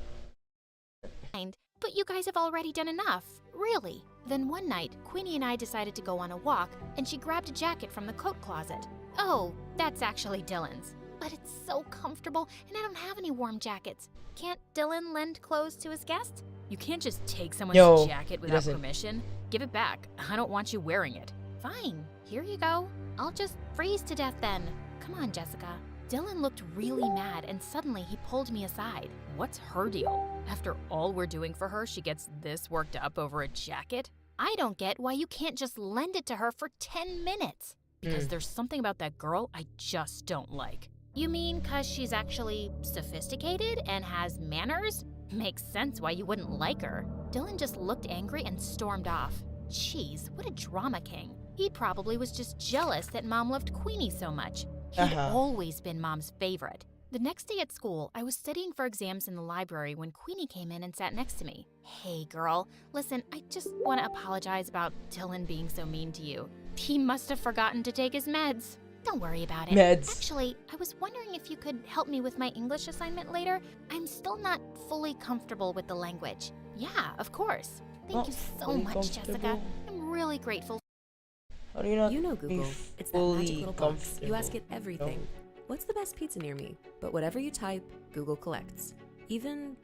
but you guys have already done enough, really. Then one night, Queenie and I decided to go on a walk, and she grabbed a jacket from the coat closet. Oh, that's actually Dylan's. But it's so comfortable, and I don't have any warm jackets. Can't Dylan lend clothes to his guests? You can't just take someone's No, jacket he without doesn't. permission. Give it back. I don't want you wearing it. Fine, here you go. I'll just freeze to death then. Come on, Jessica. Dylan looked really mad, and suddenly he pulled me aside. What's her deal? After all we're doing for her, she gets this worked up over a jacket? I don't get why you can't just lend it to her for 10 minutes. Because there's something about that girl I just don't like. You mean 'cause she's actually sophisticated and has manners? Makes sense why you wouldn't like her. Dylan just looked angry and stormed off. Jeez, what a drama king. He probably was just jealous that Mom loved Queenie so much. He'd always been Mom's favorite. The next day at school, I was studying for exams in the library when Queenie came in and sat next to me. Hey girl, listen, I just want to apologize about Dylan being so mean to you. He must have forgotten to take his meds. Don't worry about it. Meds. Actually, I was wondering if you could help me with my English assignment later. I'm still not fully comfortable with the language. Yeah, of course. Thank Not you so fully much, Jessica. comfortable? I'm really grateful. How do you not You know be Google. It's that fully magic little box. You ask it comfortable? everything. What's the best pizza near me? But whatever you type, Google collects. Even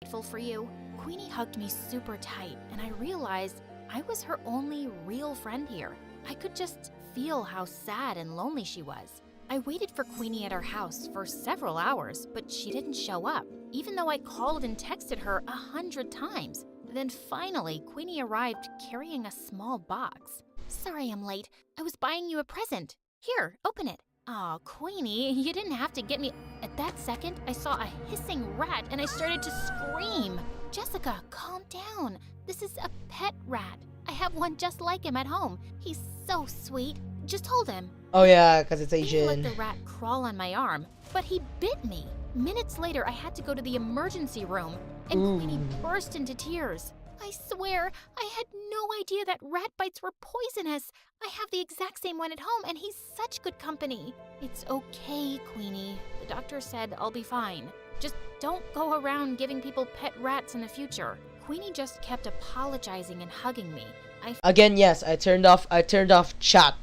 Grateful for you. Queenie hugged me super tight, and I realized I was her only real friend here. I could just feel how sad and lonely she was. I waited for Queenie at our house for several hours, but she didn't show up, even though I called and texted her 100 times. Then finally, Queenie arrived carrying a small box. Sorry I'm late. I was buying you a present. Here, open it. Aw, Queenie, you didn't have to get me. At that second, I saw a hissing rat and I started to scream. Jessica, calm down. This is a pet rat. I have one just like him at home. He's so sweet. Just hold him. Oh yeah, because it's I let Asian. the rat crawl on my arm, but he bit me. Minutes later, I had to go to the emergency room, and Queenie burst into tears. I swear, I had no idea that rat bites were poisonous. I have the exact same one at home, and he's such good company. It's okay, Queenie. The doctor said I'll be fine. Just don't go around giving people pet rats in the future. Queenie just kept apologizing and hugging me. I Again, yes, I turned off chat.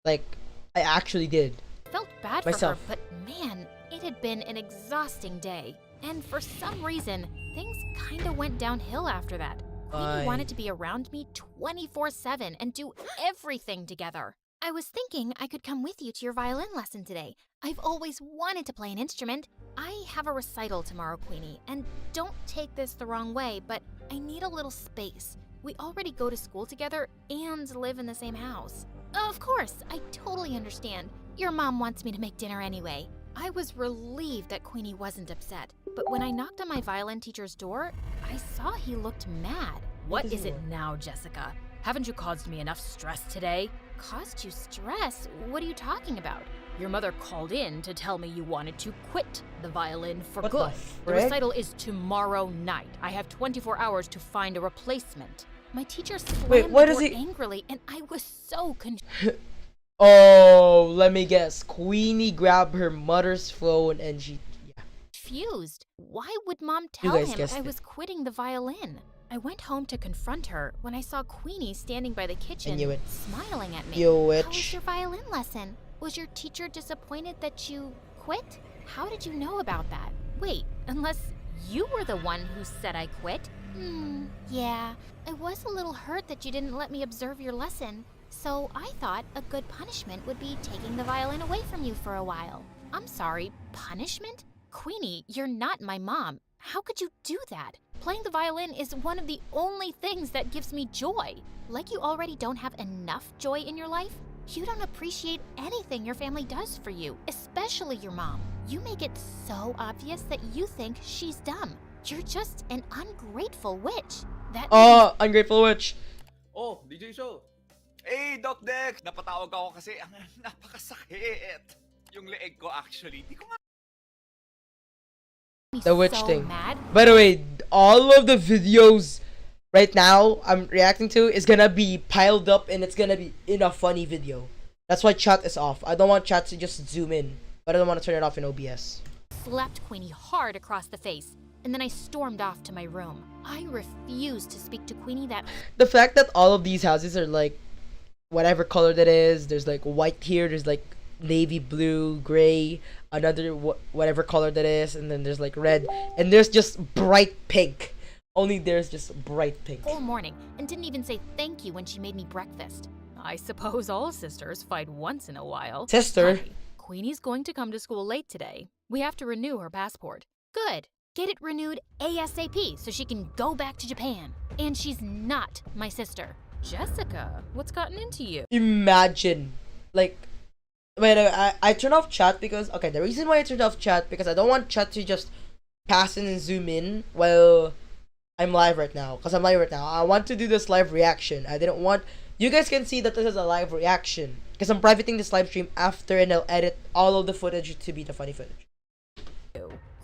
Like, I actually did. felt bad Myself. for her, but man, it had been an exhausting day. And for some reason, things kinda went downhill after that. Queenie Why? wanted to be around me 24/7 and do everything together. I was thinking I could come with you to your violin lesson today. I've always wanted to play an instrument. I have a recital tomorrow, Queenie, and don't take this the wrong way, but I need a little space. We already go to school together and live in the same house. Of course, I totally understand. Your mom wants me to make dinner anyway. I was relieved that Queenie wasn't upset, but when I knocked on my violin teacher's door, I saw he looked mad. What does is he it want? now, Jessica? Haven't you caused me enough stress today? Caused you stress? What are you talking about? Your mother called in to tell me you wanted to quit the violin for What the good. The frick? recital is tomorrow night. I have 24 hours to find a replacement. My teacher slammed Wait, what the is door he- angrily, and I was so confused. Oh, let me guess. Queenie grabbed her mother's phone and she. Why would Mom You tell guys him guessed I it. was quitting the violin? I went home to confront her when I saw Queenie standing by the kitchen, knew it. smiling at me. You How was witch. your violin lesson? Was your teacher disappointed that you quit? How did you know about that? Wait, unless you were the one who said I quit? Yeah. I was a little hurt that you didn't let me observe your lesson. So I thought a good punishment would be taking the violin away from you for a while. I'm sorry, punishment? Queenie, you're not my mom. How could you do that? Playing the violin is one of the only things that gives me joy. Like you already don't have enough joy in your life? You don't appreciate anything your family does for you, especially your mom. You make it so obvious that you think she's dumb. You're just an ungrateful witch. That Oh, ungrateful witch. Oh, DJ Show. Eh, Doc Dex, napatawag ako kasi ang napakasakit. Yung leeg ko actually. Di ko nga makes me The witch so thing. mad. By the way, all of the videos right now I'm reacting to is gonna be piled up and it's gonna be in a funny video. That's why chat is off. I don't want chat to just zoom in, but I don't want to turn it off in OBS. Slapped Queenie hard across the face, and then I stormed off to my room. I refused to speak to Queenie that The fact that all of these houses are like whatever color that is, there's like white here, there's like navy blue, gray, another whatever color that is, and then there's like red, and there's just bright pink. Only there's just bright pink. whole morning and didn't even say thank you when she made me breakfast. I suppose all sisters fight once in a while. Sister. Honey, Queenie's going to come to school late today. We have to renew her passport. Good. Get it renewed ASAP so she can go back to Japan. And she's not my sister. Jessica, what's gotten into you? Imagine, like, wait, I turned off chat because, okay, the reason why I turned off chat because I don't want chat to just pass in and zoom in while I'm live right now. Because I'm live right now. I want to do this live reaction. I didn't want, you guys can see that this is a live reaction because I'm privating this live stream after and I'll edit all of the footage to be the funny footage.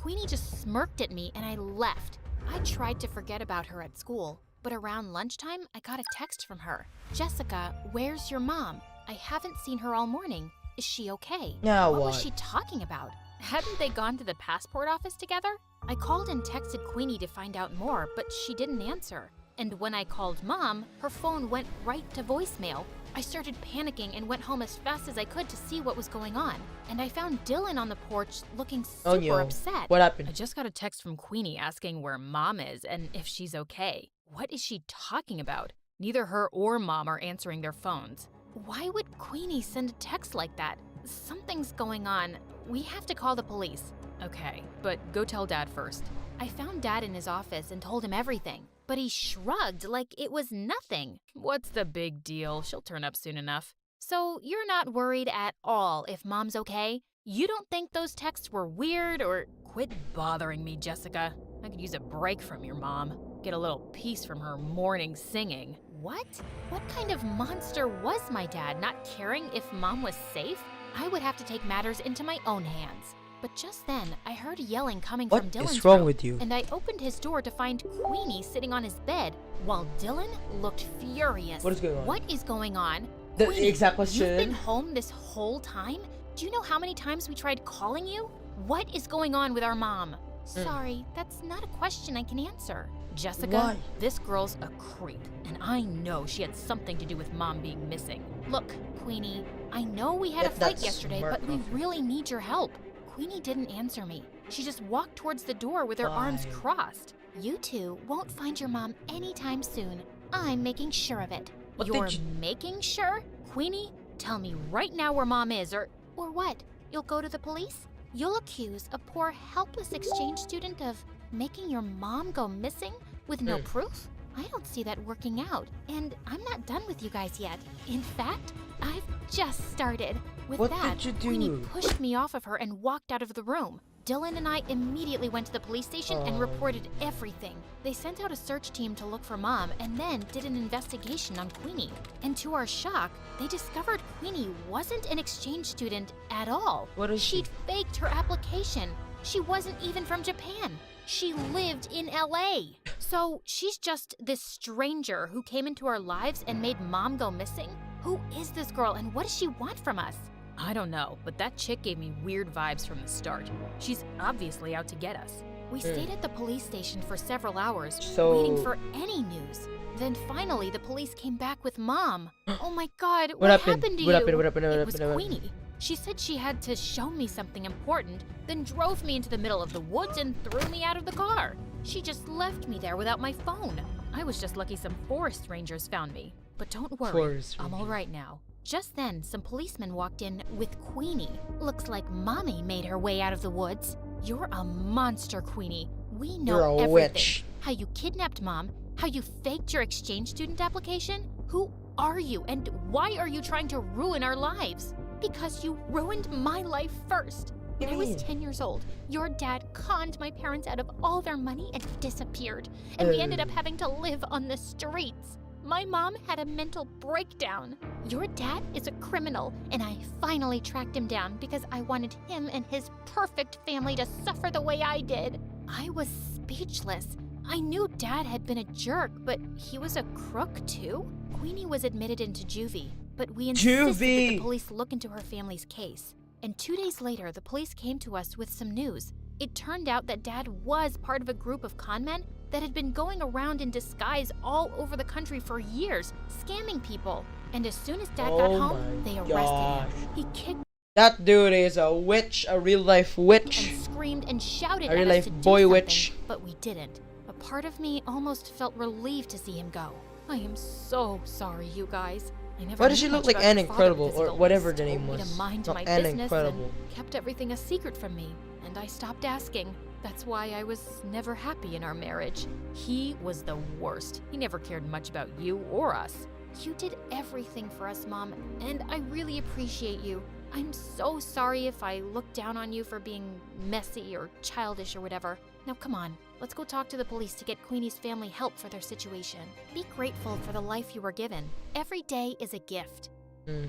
Queenie just smirked at me and I left. I tried to forget about her at school, but around lunchtime, I got a text from her. Jessica, where's your mom? I haven't seen her all morning. Is she okay? Now What was what? she talking about? Hadn't they gone to the passport office together? I called and texted Queenie to find out more, but she didn't answer. And when I called Mom, her phone went right to voicemail. I started panicking and went home as fast as I could to see what was going on. And I found Dylan on the porch looking Oh super no. upset. What I happened? just got a text from Queenie asking where Mom is and if she's okay. What is she talking about? Neither her or Mom are answering their phones. Why would Queenie send a text like that? Something's going on. We have to call the police. Okay, but go tell Dad first. I found Dad in his office and told him everything, but he shrugged like it was nothing. What's the big deal? She'll turn up soon enough. So you're not worried at all if Mom's okay? You don't think those texts were weird or... Quit bothering me, Jessica. I could use a break from your mom. Get a little peace from her morning singing. What? What kind of monster was my dad, not caring if Mom was safe? I would have to take matters into my own hands. But just then, I heard yelling coming What from Dylan's is wrong room, with you? and I opened his door to find Queenie sitting on his bed, while Dylan looked furious. What is going on? What is going on? The Queenie, exact you've been question. home this whole time? Do you know how many times we tried calling you? What is going on with our mom? Sorry, that's not a question I can answer. Jessica, Why? this girl's a creep, and I know she had something to do with Mom being missing. Look, Queenie, I know we had a That's fight yesterday, smart but we of her. really need your help. Queenie didn't answer me. She just walked towards the door with her arms Fine. crossed. You two won't find your mom anytime soon. I'm making sure of it. What You're did you- making sure? Queenie, tell me right now where Mom is, or what? You'll go to the police? You'll accuse a poor, helpless exchange student of making your mom go missing with no proof? I don't see that working out, and I'm not done with you guys yet. In fact, I've just started. With What that, did you Queenie do? pushed me off of her and walked out of the room. Dylan and I immediately went to the police station and Oh. reported everything. They sent out a search team to look for Mom and then did an investigation on Queenie. And to our shock, they discovered Queenie wasn't an exchange student at all. What is she? She'd faked her application. She wasn't even from Japan. She lived in LA. So she's just this stranger who came into our lives and made Mom go missing? Who is this girl and what does she want from us? I don't know, but that chick gave me weird vibes from the start. She's obviously out to get us. We stayed at the police station for several hours, So- waiting for any news. Then finally, the police came back with Mom. Oh my God, What what happened? happened to What you? happened? What happened? What It happened? was What happened? Queenie. She said she had to show me something important, then drove me into the middle of the woods and threw me out of the car. She just left me there without my phone. I was just lucky some forest rangers found me. But don't worry, Forest I'm all rangers. right now. Just then, some policemen walked in with Queenie. Looks like Mommy made her way out of the woods. You're a monster, Queenie. We know You're a everything. witch. How you kidnapped Mom, how you faked your exchange student application. Who are you, and why are you trying to ruin our lives? Because you ruined my life first. When I was mean? 10 years old, your dad conned my parents out of all their money and disappeared. And we ended up having to live on the streets. My mom had a mental breakdown. Your dad is a criminal, and I finally tracked him down because I wanted him and his perfect family to suffer the way I did. I was speechless. I knew Dad had been a jerk, but he was a crook too? Queenie was admitted into juvie, but we insisted that Juvie! the police look into her family's case. And 2 days later, the police came to us with some news. It turned out that Dad was part of a group of conmen that had been going around in disguise all over the country for years, scamming people. And as soon as Dad got Oh home, my they arrested gosh. him. He kicked That dude is a witch, a real life witch. and screamed and shouted A at real us life to do boy something, witch. but we didn't. A part of me almost felt relieved to see him go. I am so sorry, you guys. I never Why does knew she look much like about Anne your father Incredible, because or he always whatever the told name me was? to mind Not my Anne business Incredible. and kept everything a secret from me, and I stopped asking. That's why I was never happy in our marriage. He was the worst. He never cared much about you or us. You did everything for us, Mom, and I really appreciate you. I'm so sorry if I looked down on you for being messy or childish or whatever. Now come on, let's go talk to the police to get Queenie's family help for their situation. Be grateful for the life you were given. Every day is a gift. Mm.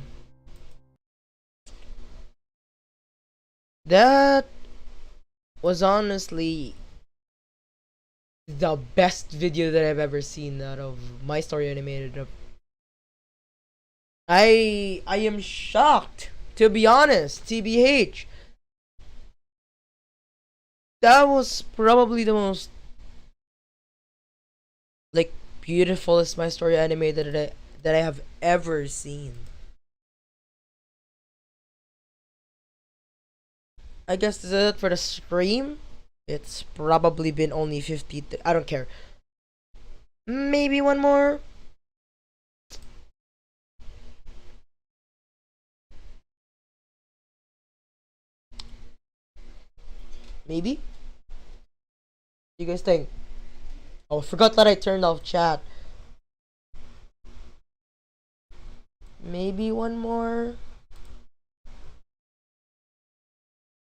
That was honestly the best video that I've ever seen out of My Story Animated. I am shocked, to be honest, TBH. That was probably the most like beautifulest My Story Animated that I have ever seen. I guess this is it for the stream. It's probably been only 50. I don't care. Maybe one more. Maybe? You guys think? Oh, I forgot that I turned off chat. Maybe one more.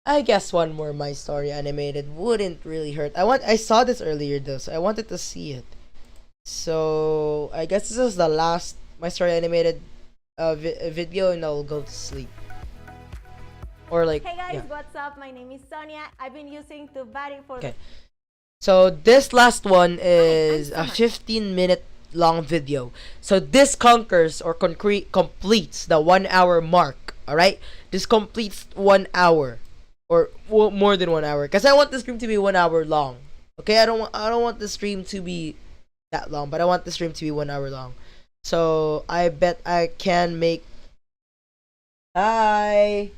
I guess one more My Story Animated wouldn't really hurt. I saw this earlier though, so I wanted to see it. So I guess this is the last My Story Animated video, and I'll go to sleep. Or like, Hey guys, yeah. what's up? My name is Sonia. I've been using TubeBuddy for Okay. So this last one is a Summer. 15-minute long video. So this conquers or completes the 1 hour mark. All right, this completes 1 hour, or more than 1 hour, because I want the stream to be 1 hour long. Okay, I don't want the stream to be that long, but I want the stream to be 1 hour long. So I bet I can make. Hi,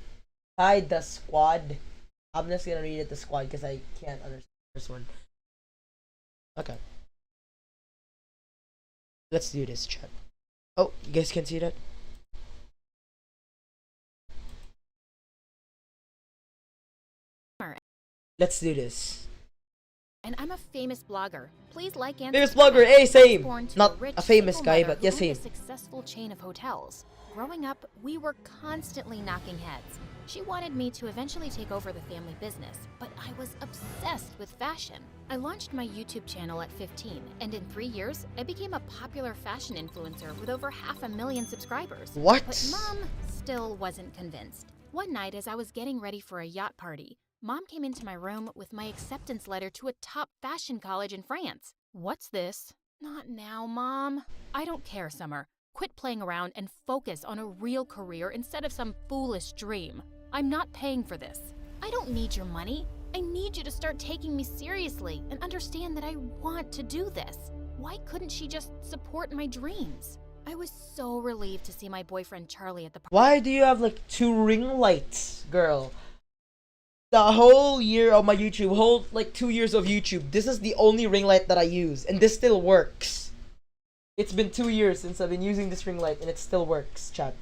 the squad. I'm just gonna read it the squad because I can't understand this one. Okay. Let's do this, chat. Oh, you guys can see that? Let's do this. And I'm a famous blogger. Please like and Famous subscribe. blogger, hey, I was same. born to Not rich, a famous single guy, mother but who yes, owned same. a successful chain of hotels. Growing up, we were constantly knocking heads. She wanted me to eventually take over the family business, but I was obsessed with fashion. I launched my YouTube channel at 15, and in 3 years, I became a popular fashion influencer with over 500,000 subscribers. What? But Mom still wasn't convinced. One night, as I was getting ready for a yacht party, Mom came into my room with my acceptance letter to a top fashion college in France. What's this? Not now, Mom. I don't care, Summer. Quit playing around and focus on a real career instead of some foolish dream. I'm not paying for this. I don't need your money. I need you to start taking me seriously and understand that I want to do this. Why couldn't she just support my dreams? I was so relieved to see my boyfriend Charlie at the party. Why do you have like 2 ring lights, girl? The whole year of my YouTube, whole like 2 years of YouTube, this is the only ring light that I use, and this still works. It's been 2 years since I've been using this ring light, and it still works, chat.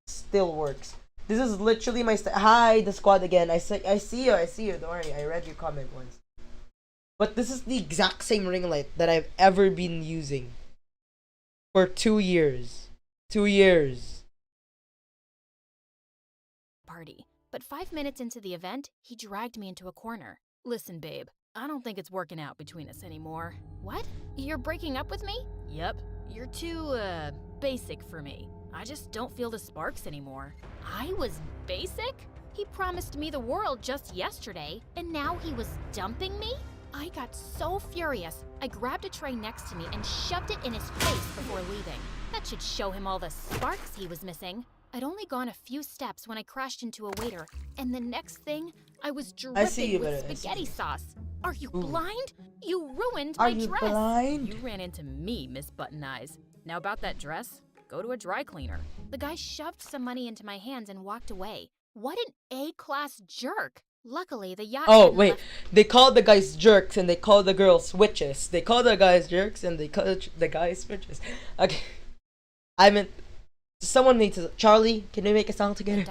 Still works. This is literally my hi, the squad again. I see you. Don't worry, I read your comment once. But this is the exact same ring light that I've ever been using for 2 years. 2 years. Party. But 5 minutes into the event, he dragged me into a corner. Listen, babe, I don't think it's working out between us anymore. What? You're breaking up with me? Yep, you're too, basic for me. I just don't feel the sparks anymore. I was basic? He promised me the world just yesterday, and now he was dumping me? I got so furious, I grabbed a tray next to me and shoved it in his face before leaving. That should show him all the sparks he was missing. I'd only gone a few steps when I crashed into a waiter, and the next thing, I was dripping with spaghetti sauce. Are you blind? You ruined my dress! Are you blind? You ran into me, Miss Button Eyes. Now about that dress, go to a dry cleaner. The guy shoved some money into my hands and walked away. What an A-class jerk! Luckily, the yacht. Oh wait, they call the guys jerks and they call the girls witches. They call the guys jerks and they call the guys witches. Okay, I meant someone needs to. Charlie, can we make a song together?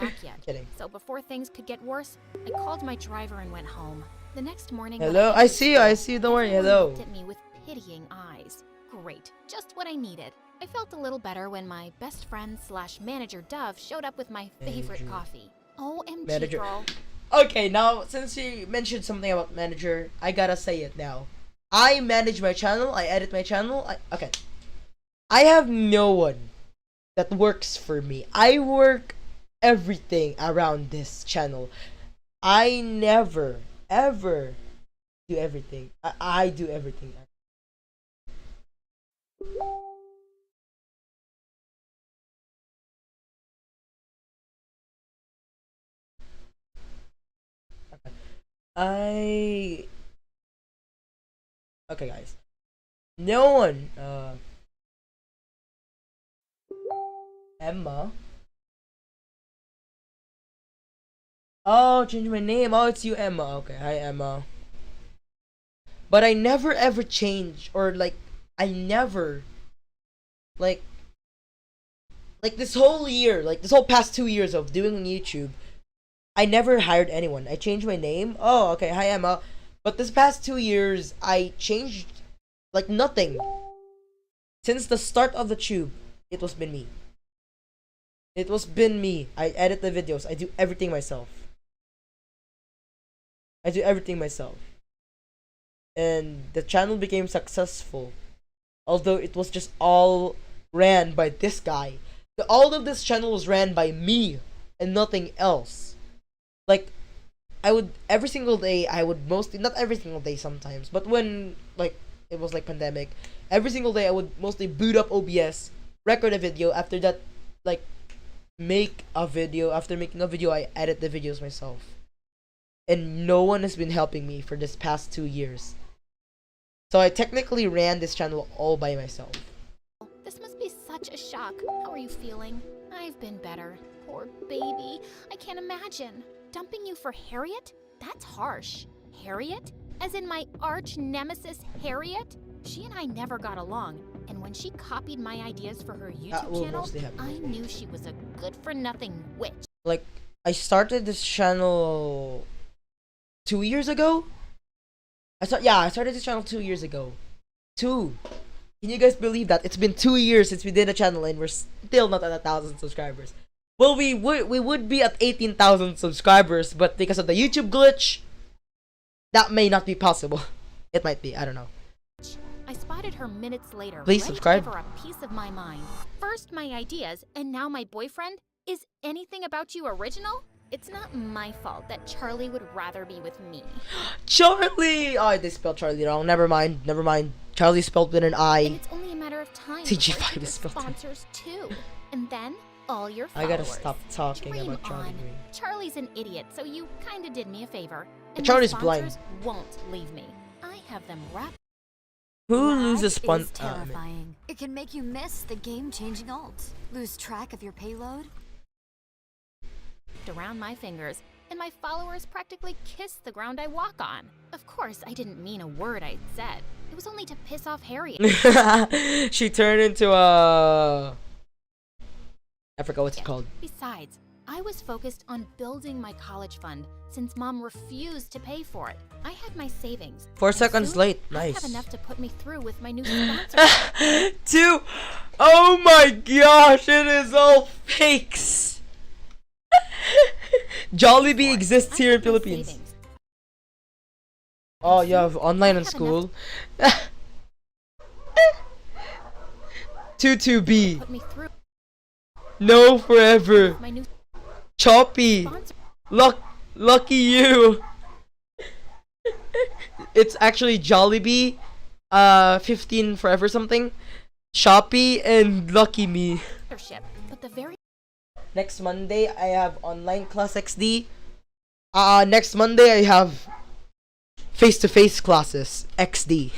Kidding. So before things could get worse, I called my driver and went home. The next morning. Hello, I see you. Don't worry. Hello. Looked at me with pitying eyes. Great, just what I needed. I felt a little better when my best friend / manager Dove showed up with my favorite coffee. OMG, Manager. girl. Okay, now since you mentioned something about manager, I gotta say it now. I manage my channel. I edit my channel. Okay. I have no one that works for me. I work everything around this channel. I never ever do everything. I do everything. Okay guys, no one Emma. Oh, change my name. Oh, it's you, Emma. Okay, hi Emma. But I never ever change, or like I never like this whole year, like this whole past 2 years of doing YouTube, I never hired anyone. I changed my name. Oh, okay. Hi, Emma. But this past 2 years, I changed like nothing. Since the start of the tube, it was been me. It was been me. I edit the videos. I do everything myself. And the channel became successful. Although it was just all ran by this guy. All of this channel was ran by me and nothing else. Like, I would, every single day, I would mostly, not every single day sometimes, but when, like, it was like pandemic, every single day I would mostly boot up OBS, record a video, after that, like, make a video. After making a video, I edit the videos myself. And no one has been helping me for this past 2 years. So I technically ran this channel all by myself. This must be such a shock. How are you feeling? I've been better. Poor baby. I can't imagine. Dumping you for Harriet? That's harsh. Harriet? As in my arch nemesis Harriet? She and I never got along, and when she copied my ideas for her YouTube channel, I knew she was a good-for-nothing witch. Like, I started this channel 2 years ago? I started this channel 2 years ago. 2. Can you guys believe that? It's been 2 years since we did a channel and we're still not at 1,000 subscribers. Well, we would be at 18,000 subscribers, but because of the YouTube glitch, that may not be possible. It might be, I don't know. I spotted her minutes later. Please ready subscribe. To give her a piece of my mind. First my ideas, and now my boyfriend? Is anything about you original? It's not my fault that Charlie would rather be with me. Charlie! Oh, they spelled Charlie wrong. Never mind. Charlie spelled with an And I. it's only a matter of time TG5 before you is spelled with- sponsors too. And then all your I followers. gotta stop talking Dream about Charlie on. Green. Charlie's an idiot, so you kinda did me a favor. And Charlie's my blind. sponsors won't leave me. I have them wrapped Who Lag loses is spon- terrifying. It can make you miss the game-changing ult, lose track of your payload. around my fingers, and my followers practically kiss the ground I walk on. Of course, I didn't mean a word I'd said. It was only to piss off Harriet. She turned into a. I forgot what's it called. Besides, I was focused on building my college fund since Mom refused to pay for it. I had my savings. 4 and seconds soon, late. I Nice. have enough to put me through with my new sponsor. 2. Oh my gosh, it is all fakes. Jollibee exists here in I have my Philippines. savings. Oh, you have online I in have school. 22B. Put me through No forever. with my new Choppy. sponsor. Lucky you. It's actually Jollibee, 15 forever something, Shopee, and Lucky Me. But the very Next Monday I have online class XD. Next Monday I have face-to-face classes XD.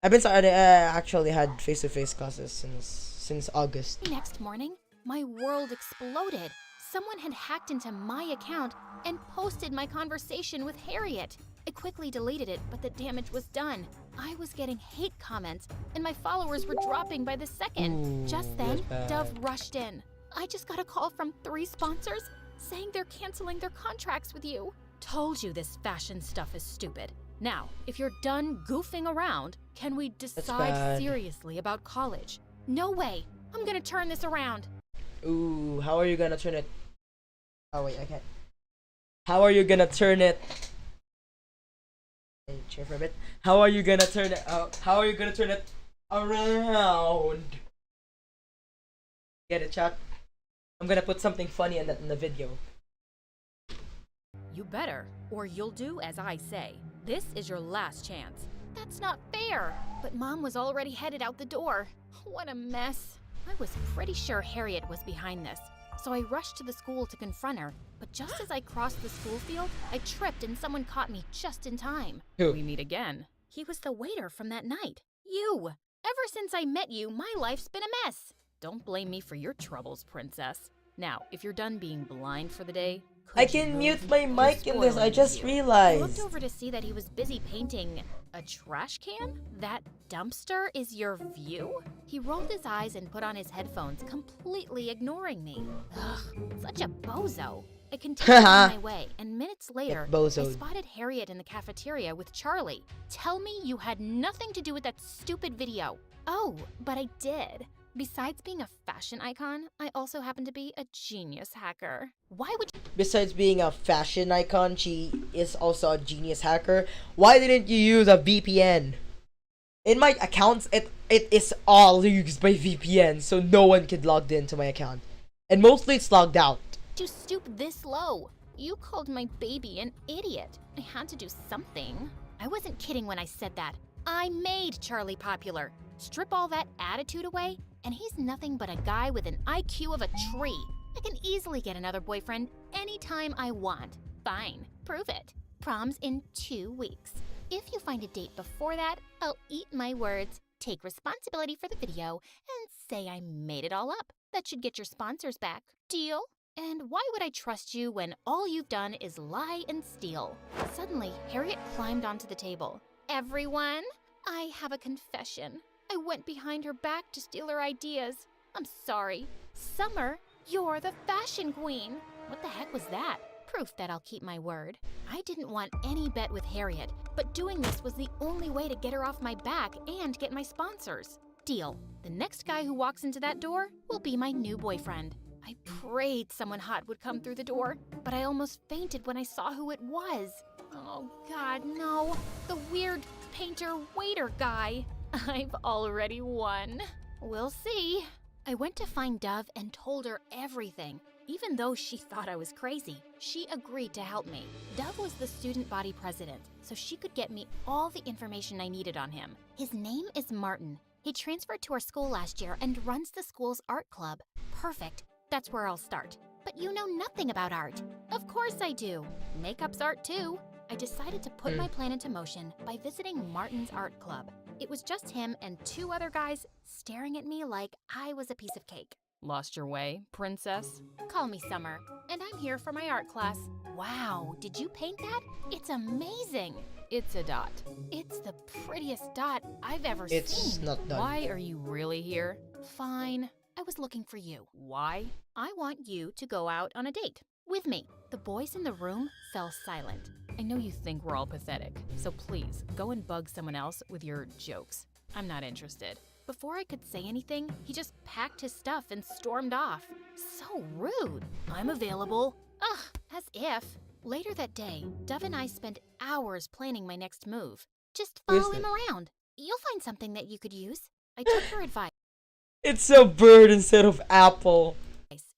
I've been started. Actually had face-to-face classes since August. next morning, my world exploded. Someone had hacked into my account and posted my conversation with Harriet. I quickly deleted it, but the damage was done. I was getting hate comments, and my followers were dropping by the second. Ooh, Just then, that's bad. Dove rushed in. I just got a call from 3 sponsors saying they're canceling their contracts with you. Told you this fashion stuff is stupid. Now, if you're done goofing around, can we decide bad. seriously about college? No way. I'm gonna turn this around. Ooh, how are you gonna turn it? Oh wait, I can't. How are you gonna turn it? Hey, cheer for a bit. How are you gonna turn it? How are you gonna turn it around? Get it, chat? I'm gonna put something funny in the video. You better, or you'll do as I say. This is your last chance. That's not fair. But Mom was already headed out the door. What a mess. I was pretty sure Harriet was behind this, so I rushed to the school to confront her. But just as I crossed the school field, I tripped and someone caught me just in time. Who? We meet again. He was the waiter from that night. You! Ever since I met you, my life's been a mess. Don't blame me for your troubles, princess. Now, if you're done being blind for the day, I could you can move? mute my You're mic in this. I spoiling just the view. I realized. looked over to see that he was busy painting a trash can. That dumpster is your view? He rolled his eyes and put on his headphones, completely ignoring me. Ugh, such a bozo. I continued on my way, and minutes later, I bozoed. spotted Harriet in the cafeteria with Charlie. Tell me you had nothing to do with that stupid video. Oh, but I did. Besides being a fashion icon, I also happen to be a genius hacker. Why would Besides being a fashion icon, she is also a genius hacker. Why didn't you use a VPN? In my accounts, it is all used by VPN, so no one could log into my account. And mostly it's logged out. you stoop this low? You called my baby an idiot. I had to do something. I wasn't kidding when I said that. I made Charlie popular. Strip all that attitude away, and he's nothing but a guy with an IQ of a tree. I can easily get another boyfriend anytime I want. Fine, prove it. Prom's in 2 weeks. If you find a date before that, I'll eat my words, take responsibility for the video, and say I made it all up. That should get your sponsors back. Deal? And why would I trust you when all you've done is lie and steal? Suddenly, Harriet climbed onto the table. Everyone, I have a confession. I went behind her back to steal her ideas. I'm sorry. Summer, you're the fashion queen. What the heck was that? Proof that I'll keep my word. I didn't want any bet with Harriet, but doing this was the only way to get her off my back and get my sponsors. Deal. The next guy who walks into that door will be my new boyfriend. I prayed someone hot would come through the door, but I almost fainted when I saw who it was. Oh God, no. The weird painter waiter guy. I've already won. We'll see. I went to find Dove and told her everything. Even though she thought I was crazy, she agreed to help me. Dove was the student body president, so she could get me all the information I needed on him. His name is Martin. He transferred to our school last year and runs the school's art club. Perfect. That's where I'll start. But you know nothing about art. Of course I do. Makeup's art too. I decided to put my plan into motion by visiting Martin's art club. It was just him and 2 other guys staring at me like I was a piece of cake. Lost your way, princess? Call me Summer, and I'm here for my art class. Wow, did you paint that? It's amazing. It's a dot. It's the prettiest dot I've ever seen. It's not done. Why are you really here? Fine. I was looking for you. Why? I want you to go out on a date with me. The boys in the room fell silent. I know you think we're all pathetic, so please go and bug someone else with your jokes. I'm not interested. Before I could say anything, he just packed his stuff and stormed off. So rude. I'm available. Ugh, as if. Later that day, Dove and I spent hours planning my next move. Just Who is follow him it? around. You'll find something that you could use. I took her advice. It's a bird instead of apple.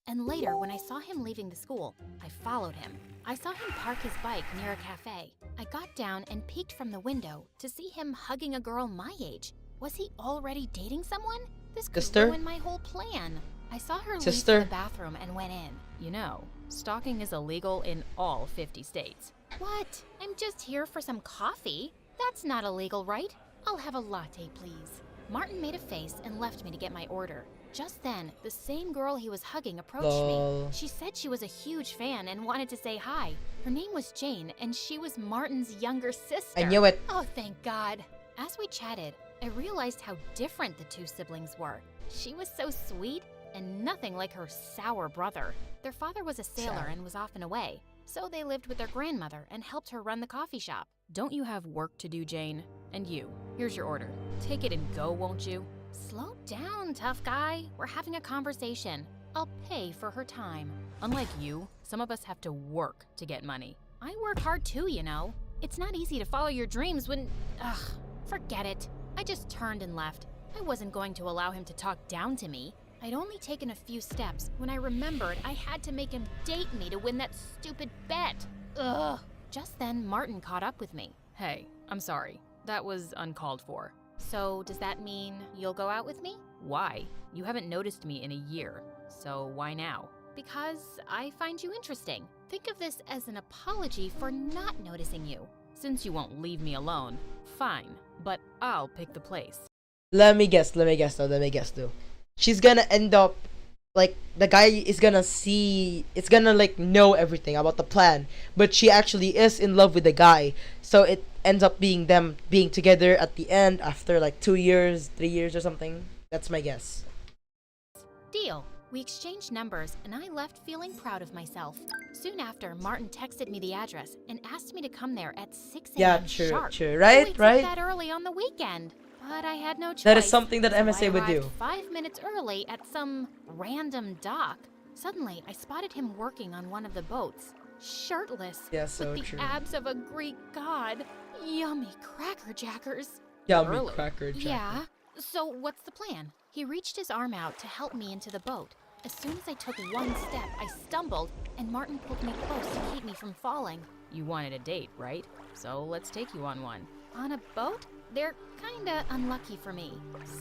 And later, when I saw him leaving the school, I followed him. I saw him park his bike near a cafe. I got down and peeked from the window to see him hugging a girl my age. Was he already dating someone? This could Sister? ruin my whole plan. I saw her leave Sister? to the bathroom and went in. You know, stalking is illegal in all 50 states. What? I'm just here for some coffee. That's not illegal, right? I'll have a latte, please. Martin made a face and left me to get my order. Just then, the same girl he was hugging approached Lol. me. She said she was a huge fan and wanted to say hi. Her name was Jane, and she was Martin's younger sister. I knew it. Oh, thank God. As we chatted, I realized how different the 2 siblings were. She was so sweet and nothing like her sour brother. Their father was a sailor Sour. and was often away, so they lived with their grandmother and helped her run the coffee shop. Don't you have work to do, Jane? And you, here's your order. Take it and go, won't you? Slow down, tough guy. We're having a conversation. I'll pay for her time. Unlike you, some of us have to work to get money. I work hard too, you know. It's not easy to follow your dreams when... Ugh, forget it. I just turned and left. I wasn't going to allow him to talk down to me. I'd only taken a few steps when I remembered I had to make him date me to win that stupid bet. Ugh. Just then, Martin caught up with me. Hey, I'm sorry. That was uncalled for. So, does that mean you'll go out with me? Why? You haven't noticed me in a year, so why now? Because I find you interesting. Think of this as an apology for not noticing you. Since you won't leave me alone, fine, but I'll pick the place. Let me guess though. She's gonna end up, like, the guy is gonna see, it's gonna, like, know everything about the plan, but she actually is in love with the guy, so it ends up being them being together at the end after, like, 2 years, 3 years or something. That's my guess. Deal. We exchanged numbers, and I left feeling proud of myself. Soon after, Martin texted me the address and asked me to come there at 6 a.m. Yeah, true, sharp. true. Who Right, wakes up right? that early on the weekend? But I had no choice. That is something that So I MSA would do. arrived 5 minutes early at some random dock. Suddenly, I spotted him working on one of the boats, shirtless, Yeah, so with the true. abs of a Greek god. Yummy cracker jackers. Yummy Early. cracker jacker. Yeah. So what's the plan? He reached his arm out to help me into the boat. As soon as I took one step, I stumbled, and Martin pulled me close to keep me from falling. You wanted a date, right? So let's take you on one. On a boat? They're kinda unlucky for me.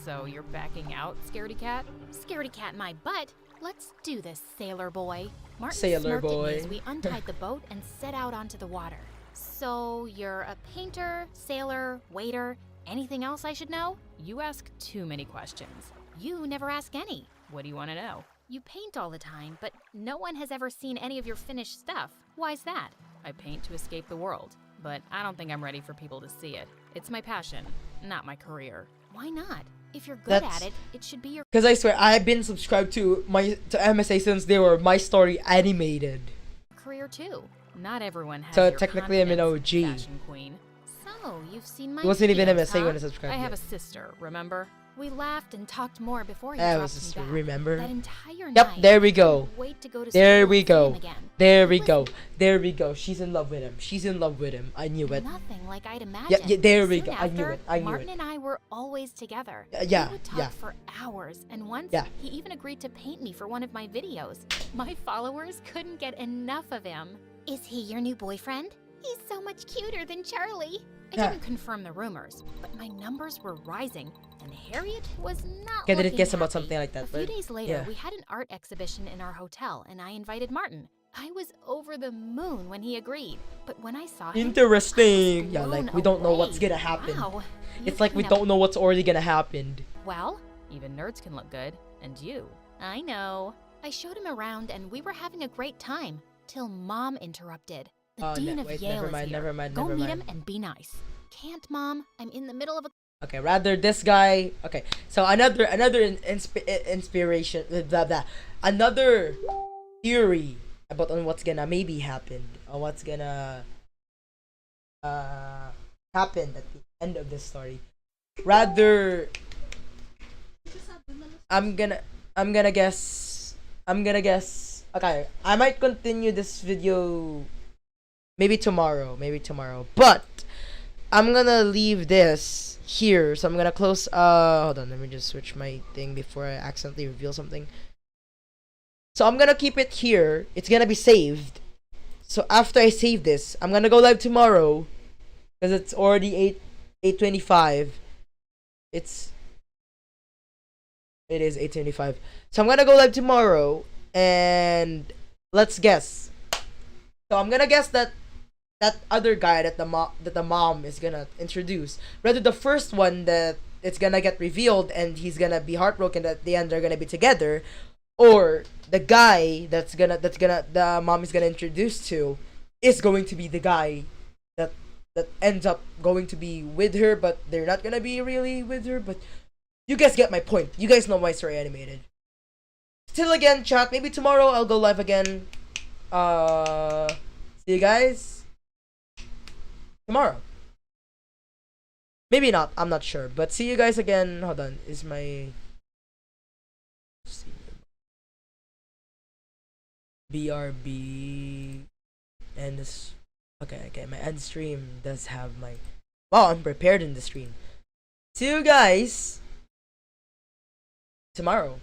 So you're backing out, scaredy cat? Scaredy cat my butt. Let's do this, sailor boy. Martin Sailor smirked at boy. me as we untied the boat and set out onto the water. So you're a painter, sailor, waiter, anything else I should know? You ask too many questions. You never ask any. What do you want to know? You paint all the time, but no one has ever seen any of your finished stuff. Why's that? I paint to escape the world, but I don't think I'm ready for people to see it. It's my passion, not my career. Why not? If you're good That's- at it, it should be your Because I swear, I've been subscribed to MSA since they were My Story animated. career too. Not everyone has So your technically I'm an confidence, OG. fashion queen. So, you've seen my It wasn't even videos, MSA huh? when I subscribed. I have a yet. sister, remember? We laughed and talked more before he I dropped was just me back. remember. That entire Yep, night, there we I go. couldn't wait to go to There school we and see him go. again. There He we was go. There we go. She's in love with him. She's in love with him. I knew it. nothing like I'd imagined. Yeah, there we Soon go. I knew after, it. I knew Martin it. and I were always together. Yeah, We would talk yeah. for hours, and once Yeah. he even agreed to paint me for one of my videos. My followers couldn't get enough of him. Is he your new boyfriend? He's so much cuter than Charlie. I Yeah. didn't confirm the rumors, but my numbers were rising, and Harriet was not Okay, did it looking guess about happy. something like that, A few right? days later, Yeah. we had an art exhibition in our hotel, and I invited Martin. I was over the moon when he agreed, but when I saw him, Interesting. I was Yeah, like blown we don't know what's away. gonna happen. Wow. It's You like we clean up don't know what's already gonna happen. well. Even nerds can look good. And you. I know. I showed him around and we were having a great time till Mom interrupted. The Oh, dean of wait, Yale never is mind, here. never mind, Go never meet mind. him and be nice. Can't, Mom. I'm in the middle of a Okay, rather this guy. Okay, so another inspiration. Blah blah. Another theory about on what's gonna maybe happen or what's gonna happen at the end of this story. Rather, I'm gonna guess. Okay, I might continue this video maybe tomorrow. But I'm gonna leave this here. So I'm gonna close. Hold on. Let me just switch my thing before I accidentally reveal something. So I'm gonna keep it here. It's gonna be saved. So after I save this, I'm gonna go live tomorrow, because it's already 8:25. It is 8:25. So I'm gonna go live tomorrow, and let's guess. So I'm gonna guess that other guy that the mom is gonna introduce, rather the first one that it's gonna get revealed and he's gonna be heartbroken that at the end they're gonna be together, or the guy the mom is gonna introduce to is going to be the guy that ends up going to be with her, but they're not gonna be really with her. But you guys get my point. You guys know my story animated. Till again, chat. Maybe tomorrow I'll go live again. See you guys tomorrow. Maybe not. I'm not sure. But see you guys again. Hold on. Is my BRB and this? Okay. My end stream does have my. Wow, I'm prepared in the stream. See you guys tomorrow.